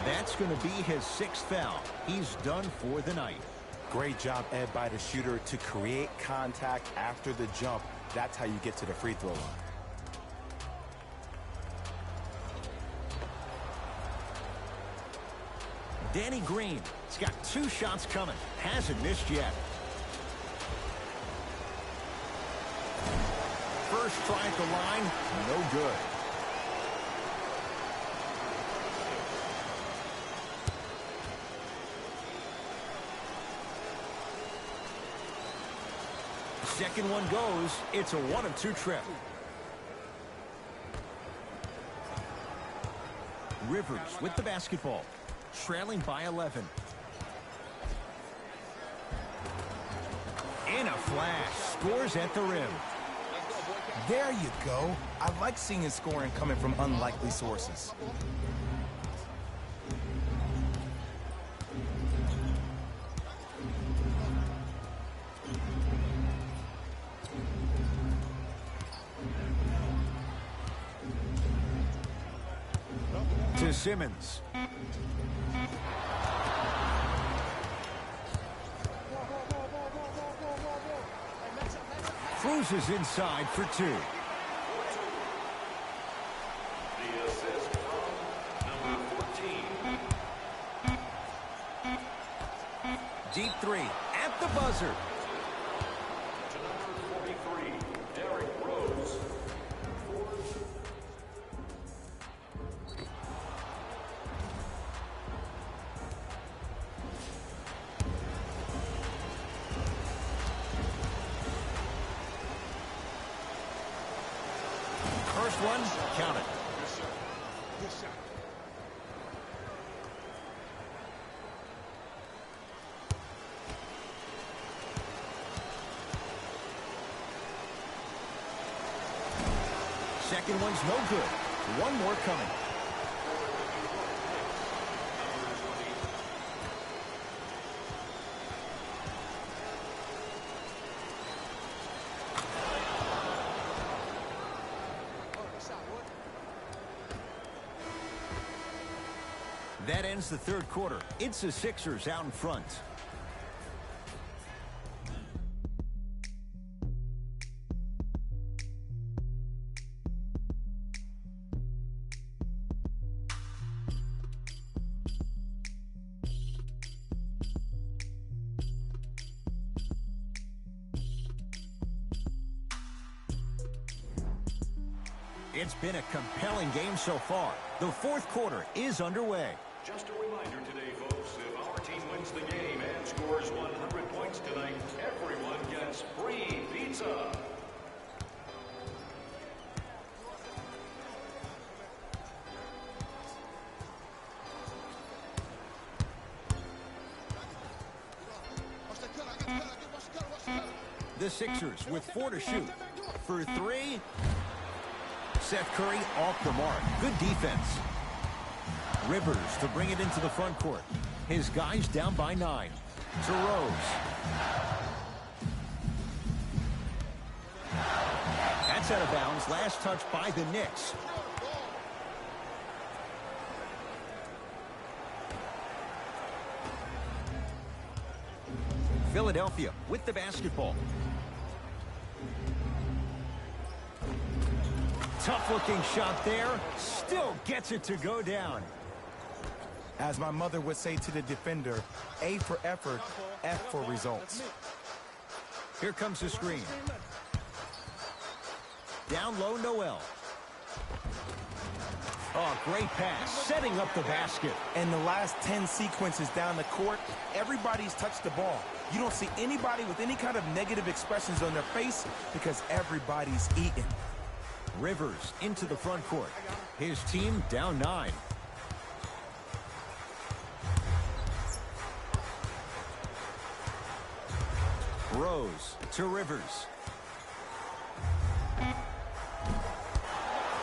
That's going to be his 6th foul. He's done for the night. Great job, Ed, by the shooter to create contact after the jump. That's how you get to the free throw line. Danny Green has got 2 shots coming. Hasn't missed yet. First try at the line, no good. Second one goes. It's a 1 of 2 trip. Rivers with the basketball. Trailing by 11. In a flash. Scores at the rim. There you go. I like seeing his scoring coming from unlikely sources. To Simmons. Cruises inside for 2. The assist from number 14. Deep 3 at at the buzzer. To number 43, Derrick Rose. First one, count it. Good shot. Good shot. Second one's no good. One more coming. That ends the third quarter. It's the Sixers out in front. It's been a compelling game so far. The fourth quarter is underway. Just a reminder today, folks, if our team wins the game and scores 100 points tonight, everyone gets free pizza. The Sixers with 4 to shoot. For 3, Seth Curry off the mark. Good defense. Rivers to bring it into the front court. His guys down by 9. To Rose. That's out of bounds. Last touch by the Knicks. Philadelphia with the basketball. Tough-looking shot there. Still gets it to go down. As my mother would say to the defender, A for effort, F for results. Here comes the screen. Down low, Noel. Oh, great pass. Setting up the basket. In the last 10 sequences down the court, everybody's touched the ball. You don't see anybody with any kind of negative expressions on their face because everybody's eating. Rivers into the front court. His team down 9. Rose to Rivers.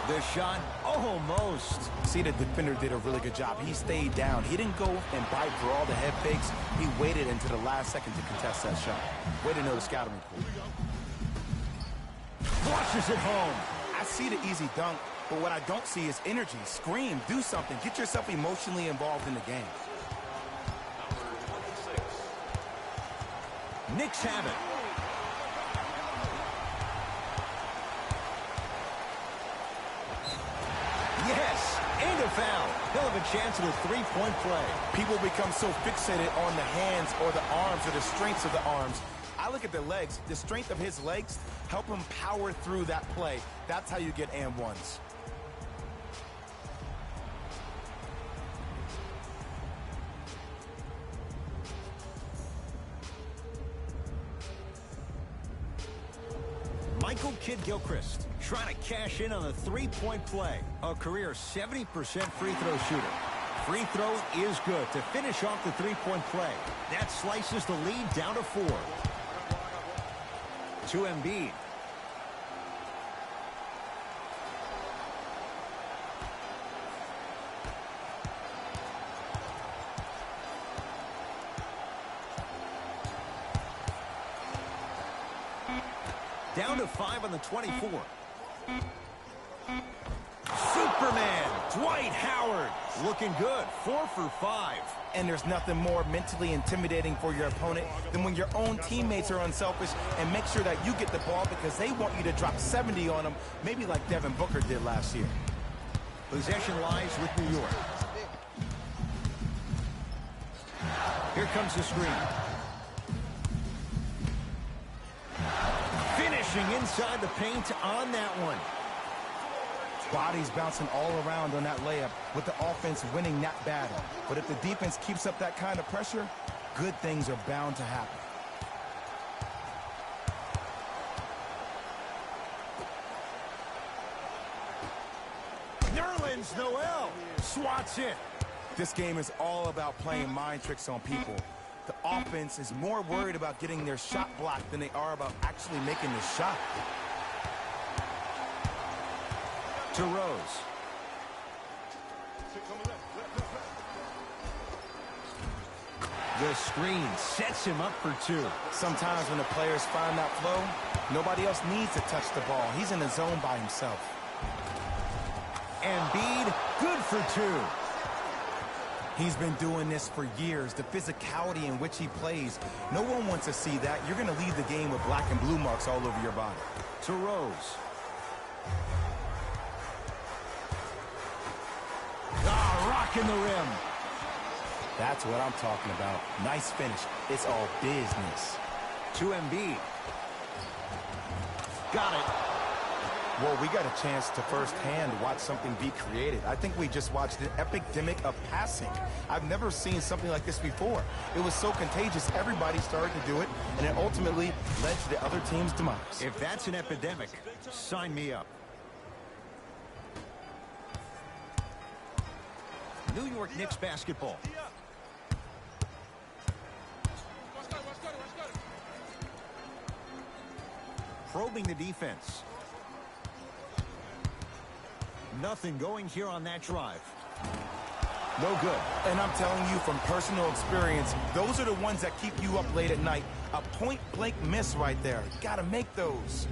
The shot almost. See, the defender did a really good job. He stayed down. He didn't go and bite for all the head fakes. He waited until the last second to contest that shot. Way to know the scouting report. Flushes it home. I see the easy dunk, but what I don't see is energy. Scream, do something. Get yourself emotionally involved in the game. Number 26. Knicks have it. Yes, and a foul. He'll have a chance at a three-point play. People become so fixated on the hands or the arms or the strengths of the arms. I look at the legs. The strength of his legs help him power through that play. That's how you get and ones. Michael Kidd-Gilchrist trying to cash in on a three-point play. A career 70% free throw shooter. Free throw is good to finish off the three-point play. That slices the lead down to 4. To Embiid. Down to 5 on the 24. Superman, Dwight Howard, looking good, 4 for 5. And there's nothing more mentally intimidating for your opponent than when your own teammates are unselfish and make sure that you get the ball because they want you to drop 70 on them, maybe like Devin Booker did last year. Possession lies with New York. Here comes the screen. Pushing inside the paint on that one. Bodies bouncing all around on that layup with the offense winning that battle. But if the defense keeps up that kind of pressure, good things are bound to happen. Nerlens Noel swats it. This game is all about playing mind tricks on people. The offense is more worried about getting their shot blocked than they are about actually making the shot. To Rose. The screen sets him up for two. Sometimes when the players find that flow, nobody else needs to touch the ball. He's in the zone by himself. Embiid, good for two. He's been doing this for years. The physicality in which he plays, no one wants to see that. You're going to leave the game with black and blue marks all over your body. To Rose. Rocking the rim. That's what I'm talking about. Nice finish. It's all business. To Embiid. Got it. Well, we got a chance to firsthand watch something be created. I think we just watched an epidemic of passing. I've never seen something like this before. It was so contagious, everybody started to do it, and it ultimately led to the other team's demise. If that's an epidemic, sign me up. New York Knicks basketball. Probing the defense. Nothing going here on that drive. No good. And I'm telling you from personal experience, those are the ones that keep you up late at night. A point-blank miss right there. You gotta make those.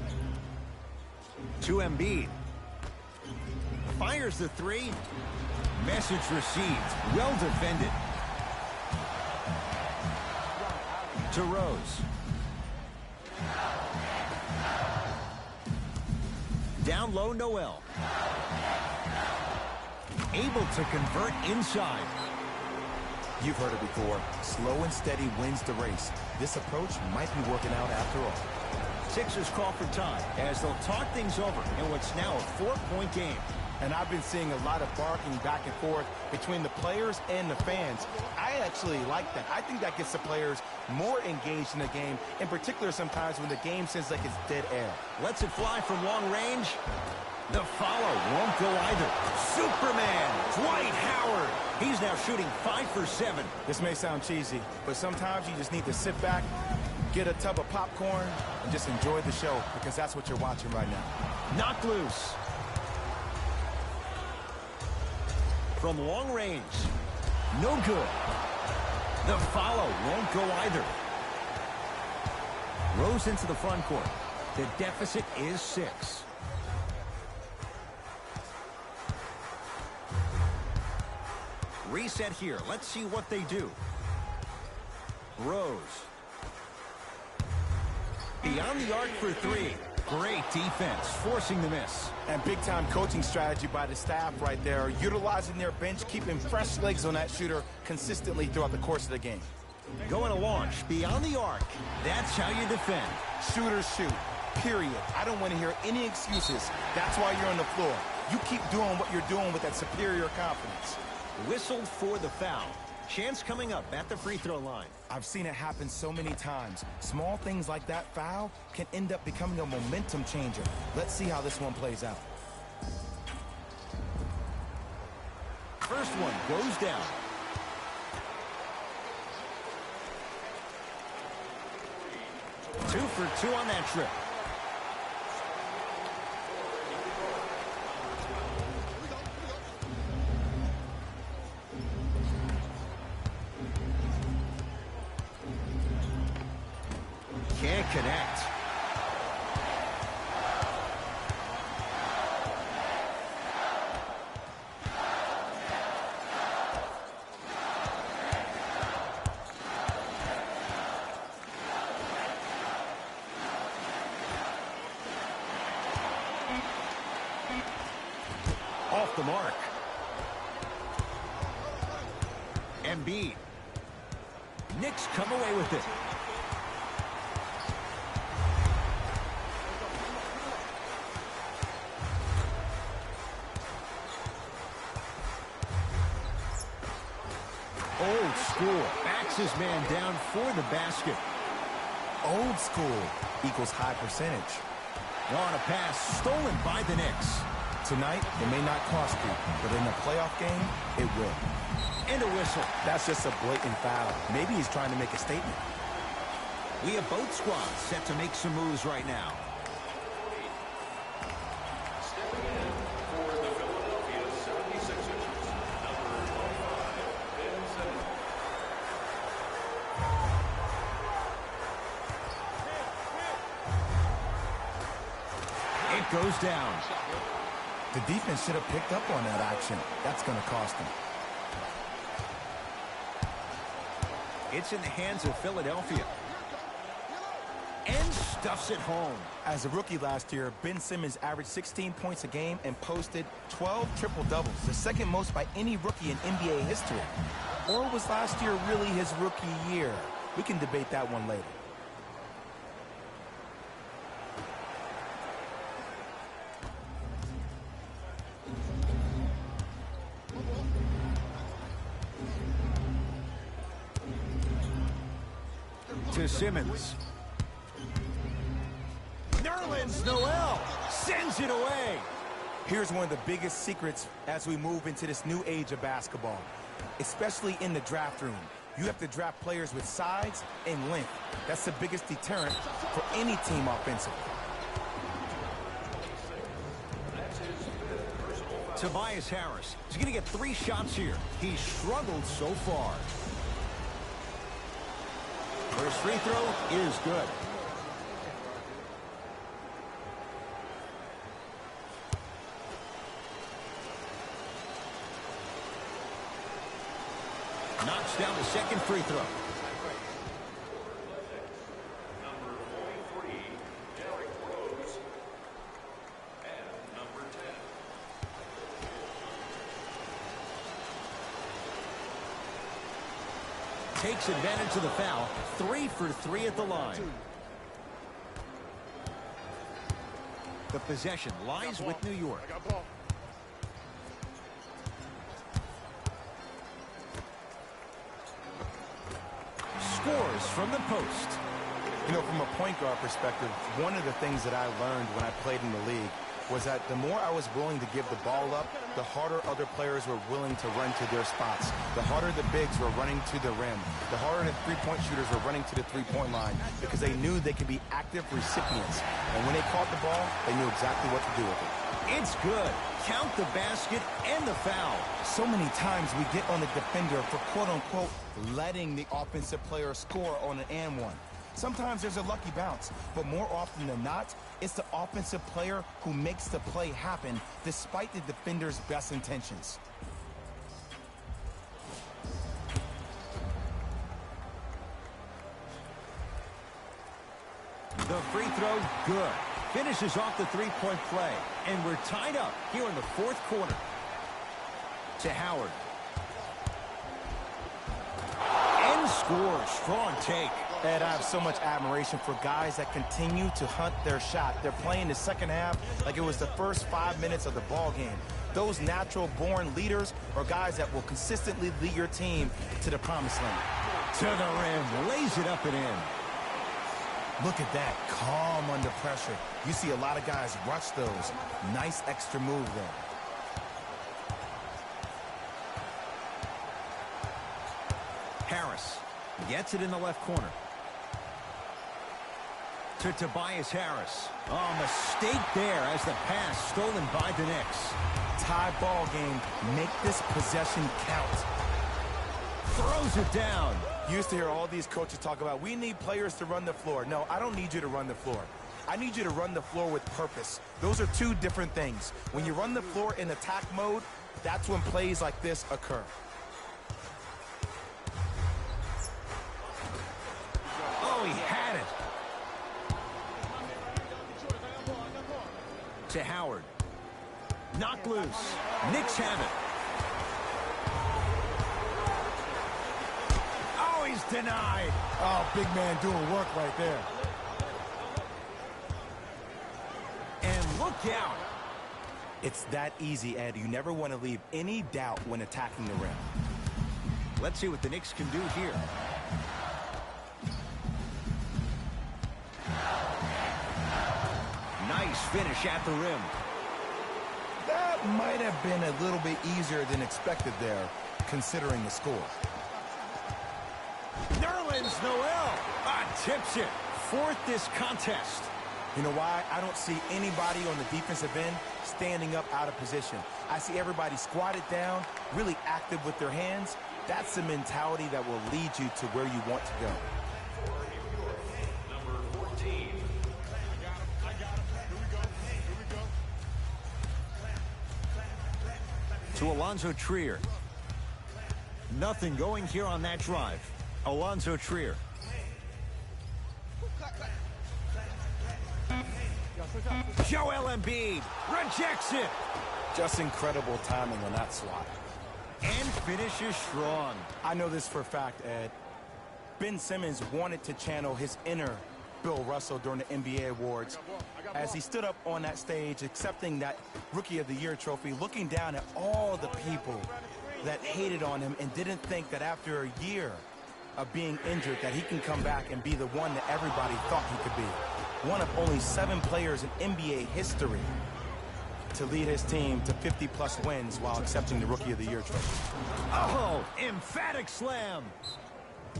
To Embiid. Fires the three. Message received. Well defended. To Rose. Down low, Noel. Able to convert inside. You've heard it before. Slow and steady wins the race. This approach might be working out after all. Sixers call for time as they'll talk things over in what's now a 4-point game. And I've been seeing a lot of barking back and forth between the players and the fans. I actually like that. I think that gets the players more engaged in the game, in particular sometimes when the game seems like it's dead air. Lets it fly from long range. The follow won't go either. Superman, Dwight Howard. He's now shooting 5 for 7. This may sound cheesy, but sometimes you just need to sit back, get a tub of popcorn, and just enjoy the show, because that's what you're watching right now. Knocked loose. From long range. No good. The follow won't go either. Rose into the front court. The deficit is 6. Reset here. Let's see what they do. Rose. Beyond the arc for 3. Great defense, forcing the miss. And big-time coaching strategy by the staff right there, utilizing their bench, keeping fresh legs on that shooter consistently throughout the course of the game. Going to launch beyond the arc. That's how you defend. Shooters shoot, period. I don't want to hear any excuses. That's why you're on the floor. You keep doing what you're doing with that superior confidence. Whistled for the foul. Chance coming up at the free throw line. I've seen it happen so many times. Small things like that foul can end up becoming a momentum changer. Let's see how this one plays out. First one goes down. Two for 2 on that trip. Can't connect. Off the mark. Embiid. Knicks come away with it. Old school. Backs his man down for the basket. Old school equals high percentage. On a pass stolen by the Knicks. Tonight, it may not cost you, but in a playoff game, it will. And a whistle. That's just a blatant foul. Maybe he's trying to make a statement. We have both squads set to make some moves right now. Stepping in for the Philadelphia 76ers, number 25, Ben Simmons. It goes down. The defense should have picked up on that action. That's going to cost them. It's in the hands of Philadelphia. And stuffs it home. As a rookie last year, Ben Simmons averaged 16 points a game and posted 12 triple-doubles, the second most by any rookie in NBA history. Or was last year really his rookie year? We can debate that one later. To Simmons. Nerlens Noel sends it away. Here's one of the biggest secrets as we move into this new age of basketball, especially in the draft room. You have to draft players with size and length. That's the biggest deterrent for any team offensively. Tobias Harris. He's going to get 3 shots here. He's struggled so far. First free throw is good. Knocks down the second free throw. Number 43, Derrick Rose. And number 10. Takes advantage of the foul. 3 for 3 at the line. The possession lies with New York. I got ball. Scores from the post. You know, from a point guard perspective, one of the things that I learned when I played in the league was that the more I was willing to give the ball up, the harder other players were willing to run to their spots. The harder the bigs were running to the rim. The harder the three-point shooters were running to the three-point line because they knew they could be active recipients. And when they caught the ball, they knew exactly what to do with it. It's good. Count the basket and the foul. So many times we get on the defender for quote-unquote letting the offensive player score on an and one. Sometimes there's a lucky bounce, but more often than not, it's the offensive player who makes the play happen despite the defender's best intentions. The free throw, good. Finishes off the three-point play. And we're tied up here in the fourth quarter. To Howard. And scores. Strong take. Ed, I have so much admiration for guys that continue to hunt their shot. They're playing the second half like it was the first 5 minutes of the ball game. Those natural-born leaders are guys that will consistently lead your team to the promised land. To the rim. Lays it up and in. Look at that, calm under pressure. You see a lot of guys rush those. Nice extra move there. Harris gets it in the left corner. To Tobias Harris. Oh, mistake there as the pass stolen by the Knicks. Tie ball game. Make this possession count. Throws it down. You used to hear all these coaches talk about, we need players to run the floor. No, I don't need you to run the floor. I need you to run the floor with purpose. Those are two different things. When you run the floor in attack mode, that's when plays like this occur. Oh, he had it. To Howard. Knocked loose. Knicks have it. Oh, he's denied. Oh, big man doing work right there. And look out. It's that easy, Ed. You never want to leave any doubt when attacking the rim. Let's see what the Knicks can do here. Nice finish at the rim. That might have been a little bit easier than expected there, considering the score. Nerlens Noel tips it. Fourth this contest. You know why? I don't see anybody on the defensive end standing up out of position. I see everybody squatted down, really active with their hands. That's the mentality that will lead you to where you want to go. Number 14. I got him. Here we go. To Alonzo Trier. Nothing going here on that drive. Alonzo Trier. Joel Embiid rejects it. Just incredible timing on that swat. And finishes strong. I know this for a fact, Ed. Ben Simmons wanted to channel his inner Bill Russell during the NBA Awards as he stood up on that stage accepting that Rookie of the Year trophy, looking down at all the people that hated on him and didn't think that after a year of being injured that he can come back and be the one that everybody thought he could be. One of only 7 players in NBA history to lead his team to 50-plus wins while accepting the Rookie of the Year trophy. Oh, emphatic slam.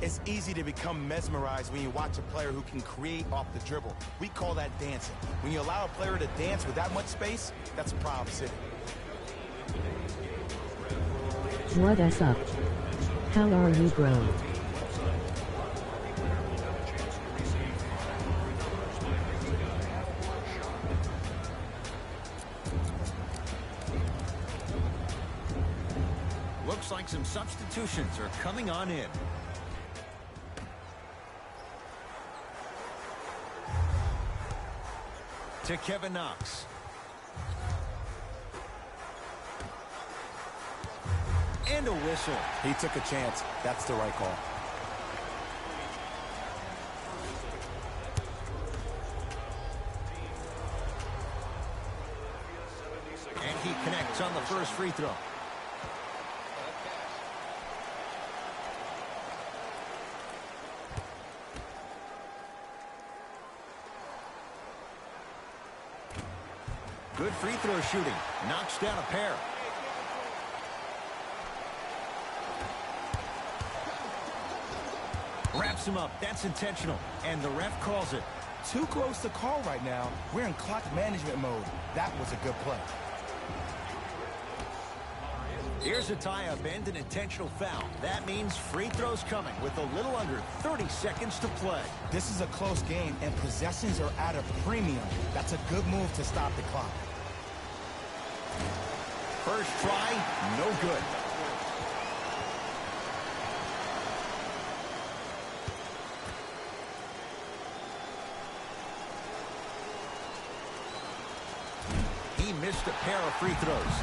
It's easy to become mesmerized when you watch a player who can create off the dribble. We call that dancing. When you allow a player to dance with that much space, that's a problem city. What is up? How are you, bro? Looks like some substitutions are coming on in. To Kevin Knox. And a whistle. He took a chance. That's the right call. And he connects on the first free throw. Good free throw shooting. Knocks down a pair. Wraps him up. That's intentional. And the ref calls it. Too close to call right now. We're in clock management mode. That was a good play. Here's a tie-up and an intentional foul. That means free throws coming with a little under 30 seconds to play. This is a close game, and possessions are at a premium. That's a good move to stop the clock. First try, no good. He missed a pair of free throws.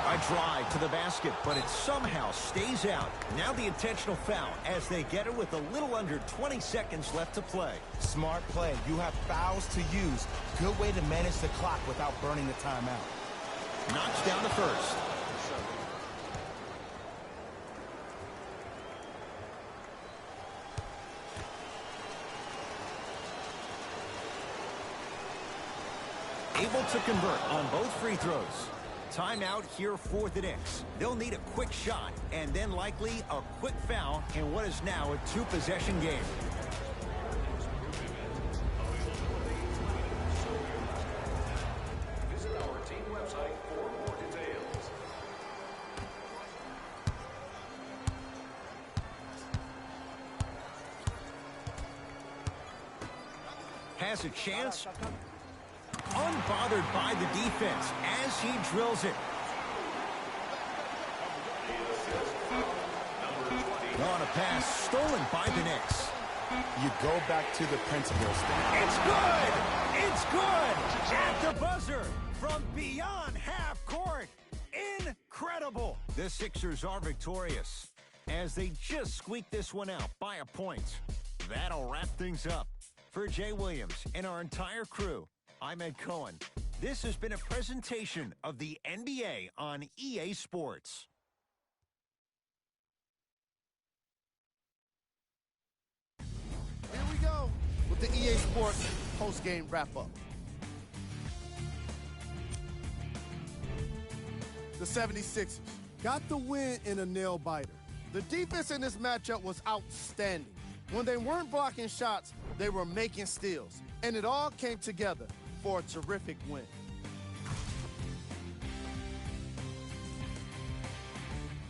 A drive to the basket, but it somehow stays out. Now the intentional foul as they get it with a little under 20 seconds left to play. Smart play. You have fouls to use. Good way to manage the clock without burning the timeout. Knocks down the first. Able to convert on both free throws. Timeout here for the Knicks. They'll need a quick shot and then likely a quick foul in what is now a 2-possession game. Visit our team website for more details. Has a chance. Unbothered by the defense as he drills it. On a pass stolen by the Knicks. You go back to the principles. It's good! It's good! At the buzzer from beyond half court. Incredible! The Sixers are victorious as they just squeak this one out by a point. That'll wrap things up. For Jay Williams and our entire crew, I'm Ed Cohen. This has been a presentation of the NBA on EA Sports. Here we go with the EA Sports post-game wrap-up. The 76ers got the win in a nail-biter. The defense in this matchup was outstanding. When they weren't blocking shots, they were making steals, and it all came together for a terrific win.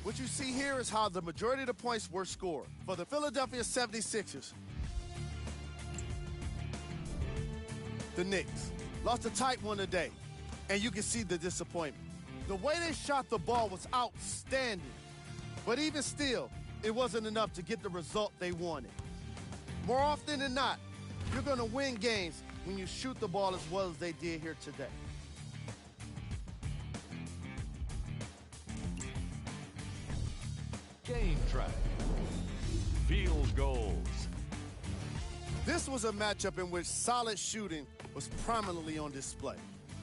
What you see here is how the majority of the points were scored. For the Philadelphia 76ers, the Knicks lost a tight one today, and you can see the disappointment. The way they shot the ball was outstanding, but even still, it wasn't enough to get the result they wanted. More often than not, you're going to win games when you shoot the ball as well as they did here today. Game track. Field goals. This was a matchup in which solid shooting was prominently on display.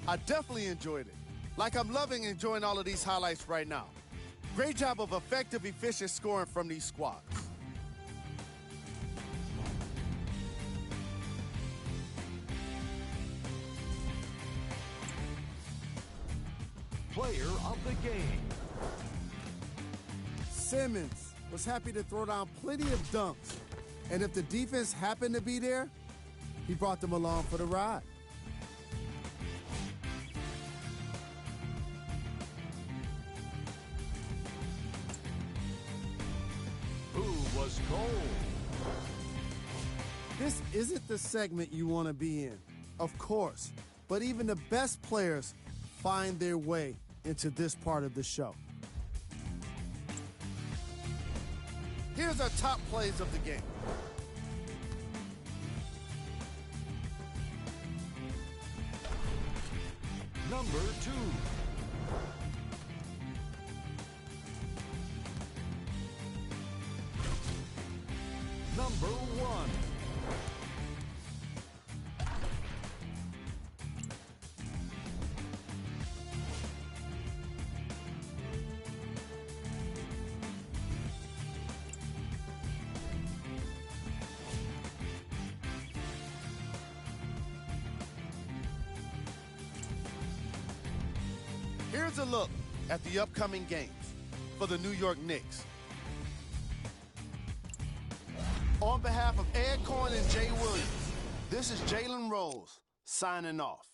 I definitely enjoyed it. Like I'm loving enjoying all of these highlights right now. Great job of effective, efficient scoring from these squads. Player of the game. Simmons was happy to throw down plenty of dunks. And if the defense happened to be there, he brought them along for the ride. Who was cold? This isn't the segment you want to be in, of course, but even the best players find their way into this part of the show. Here's our top plays of the game. Number 2. Number 1. Here's a look at the upcoming games for the New York Knicks. On behalf of Ed Cohen and Jay Williams, this is Jalen Rose signing off.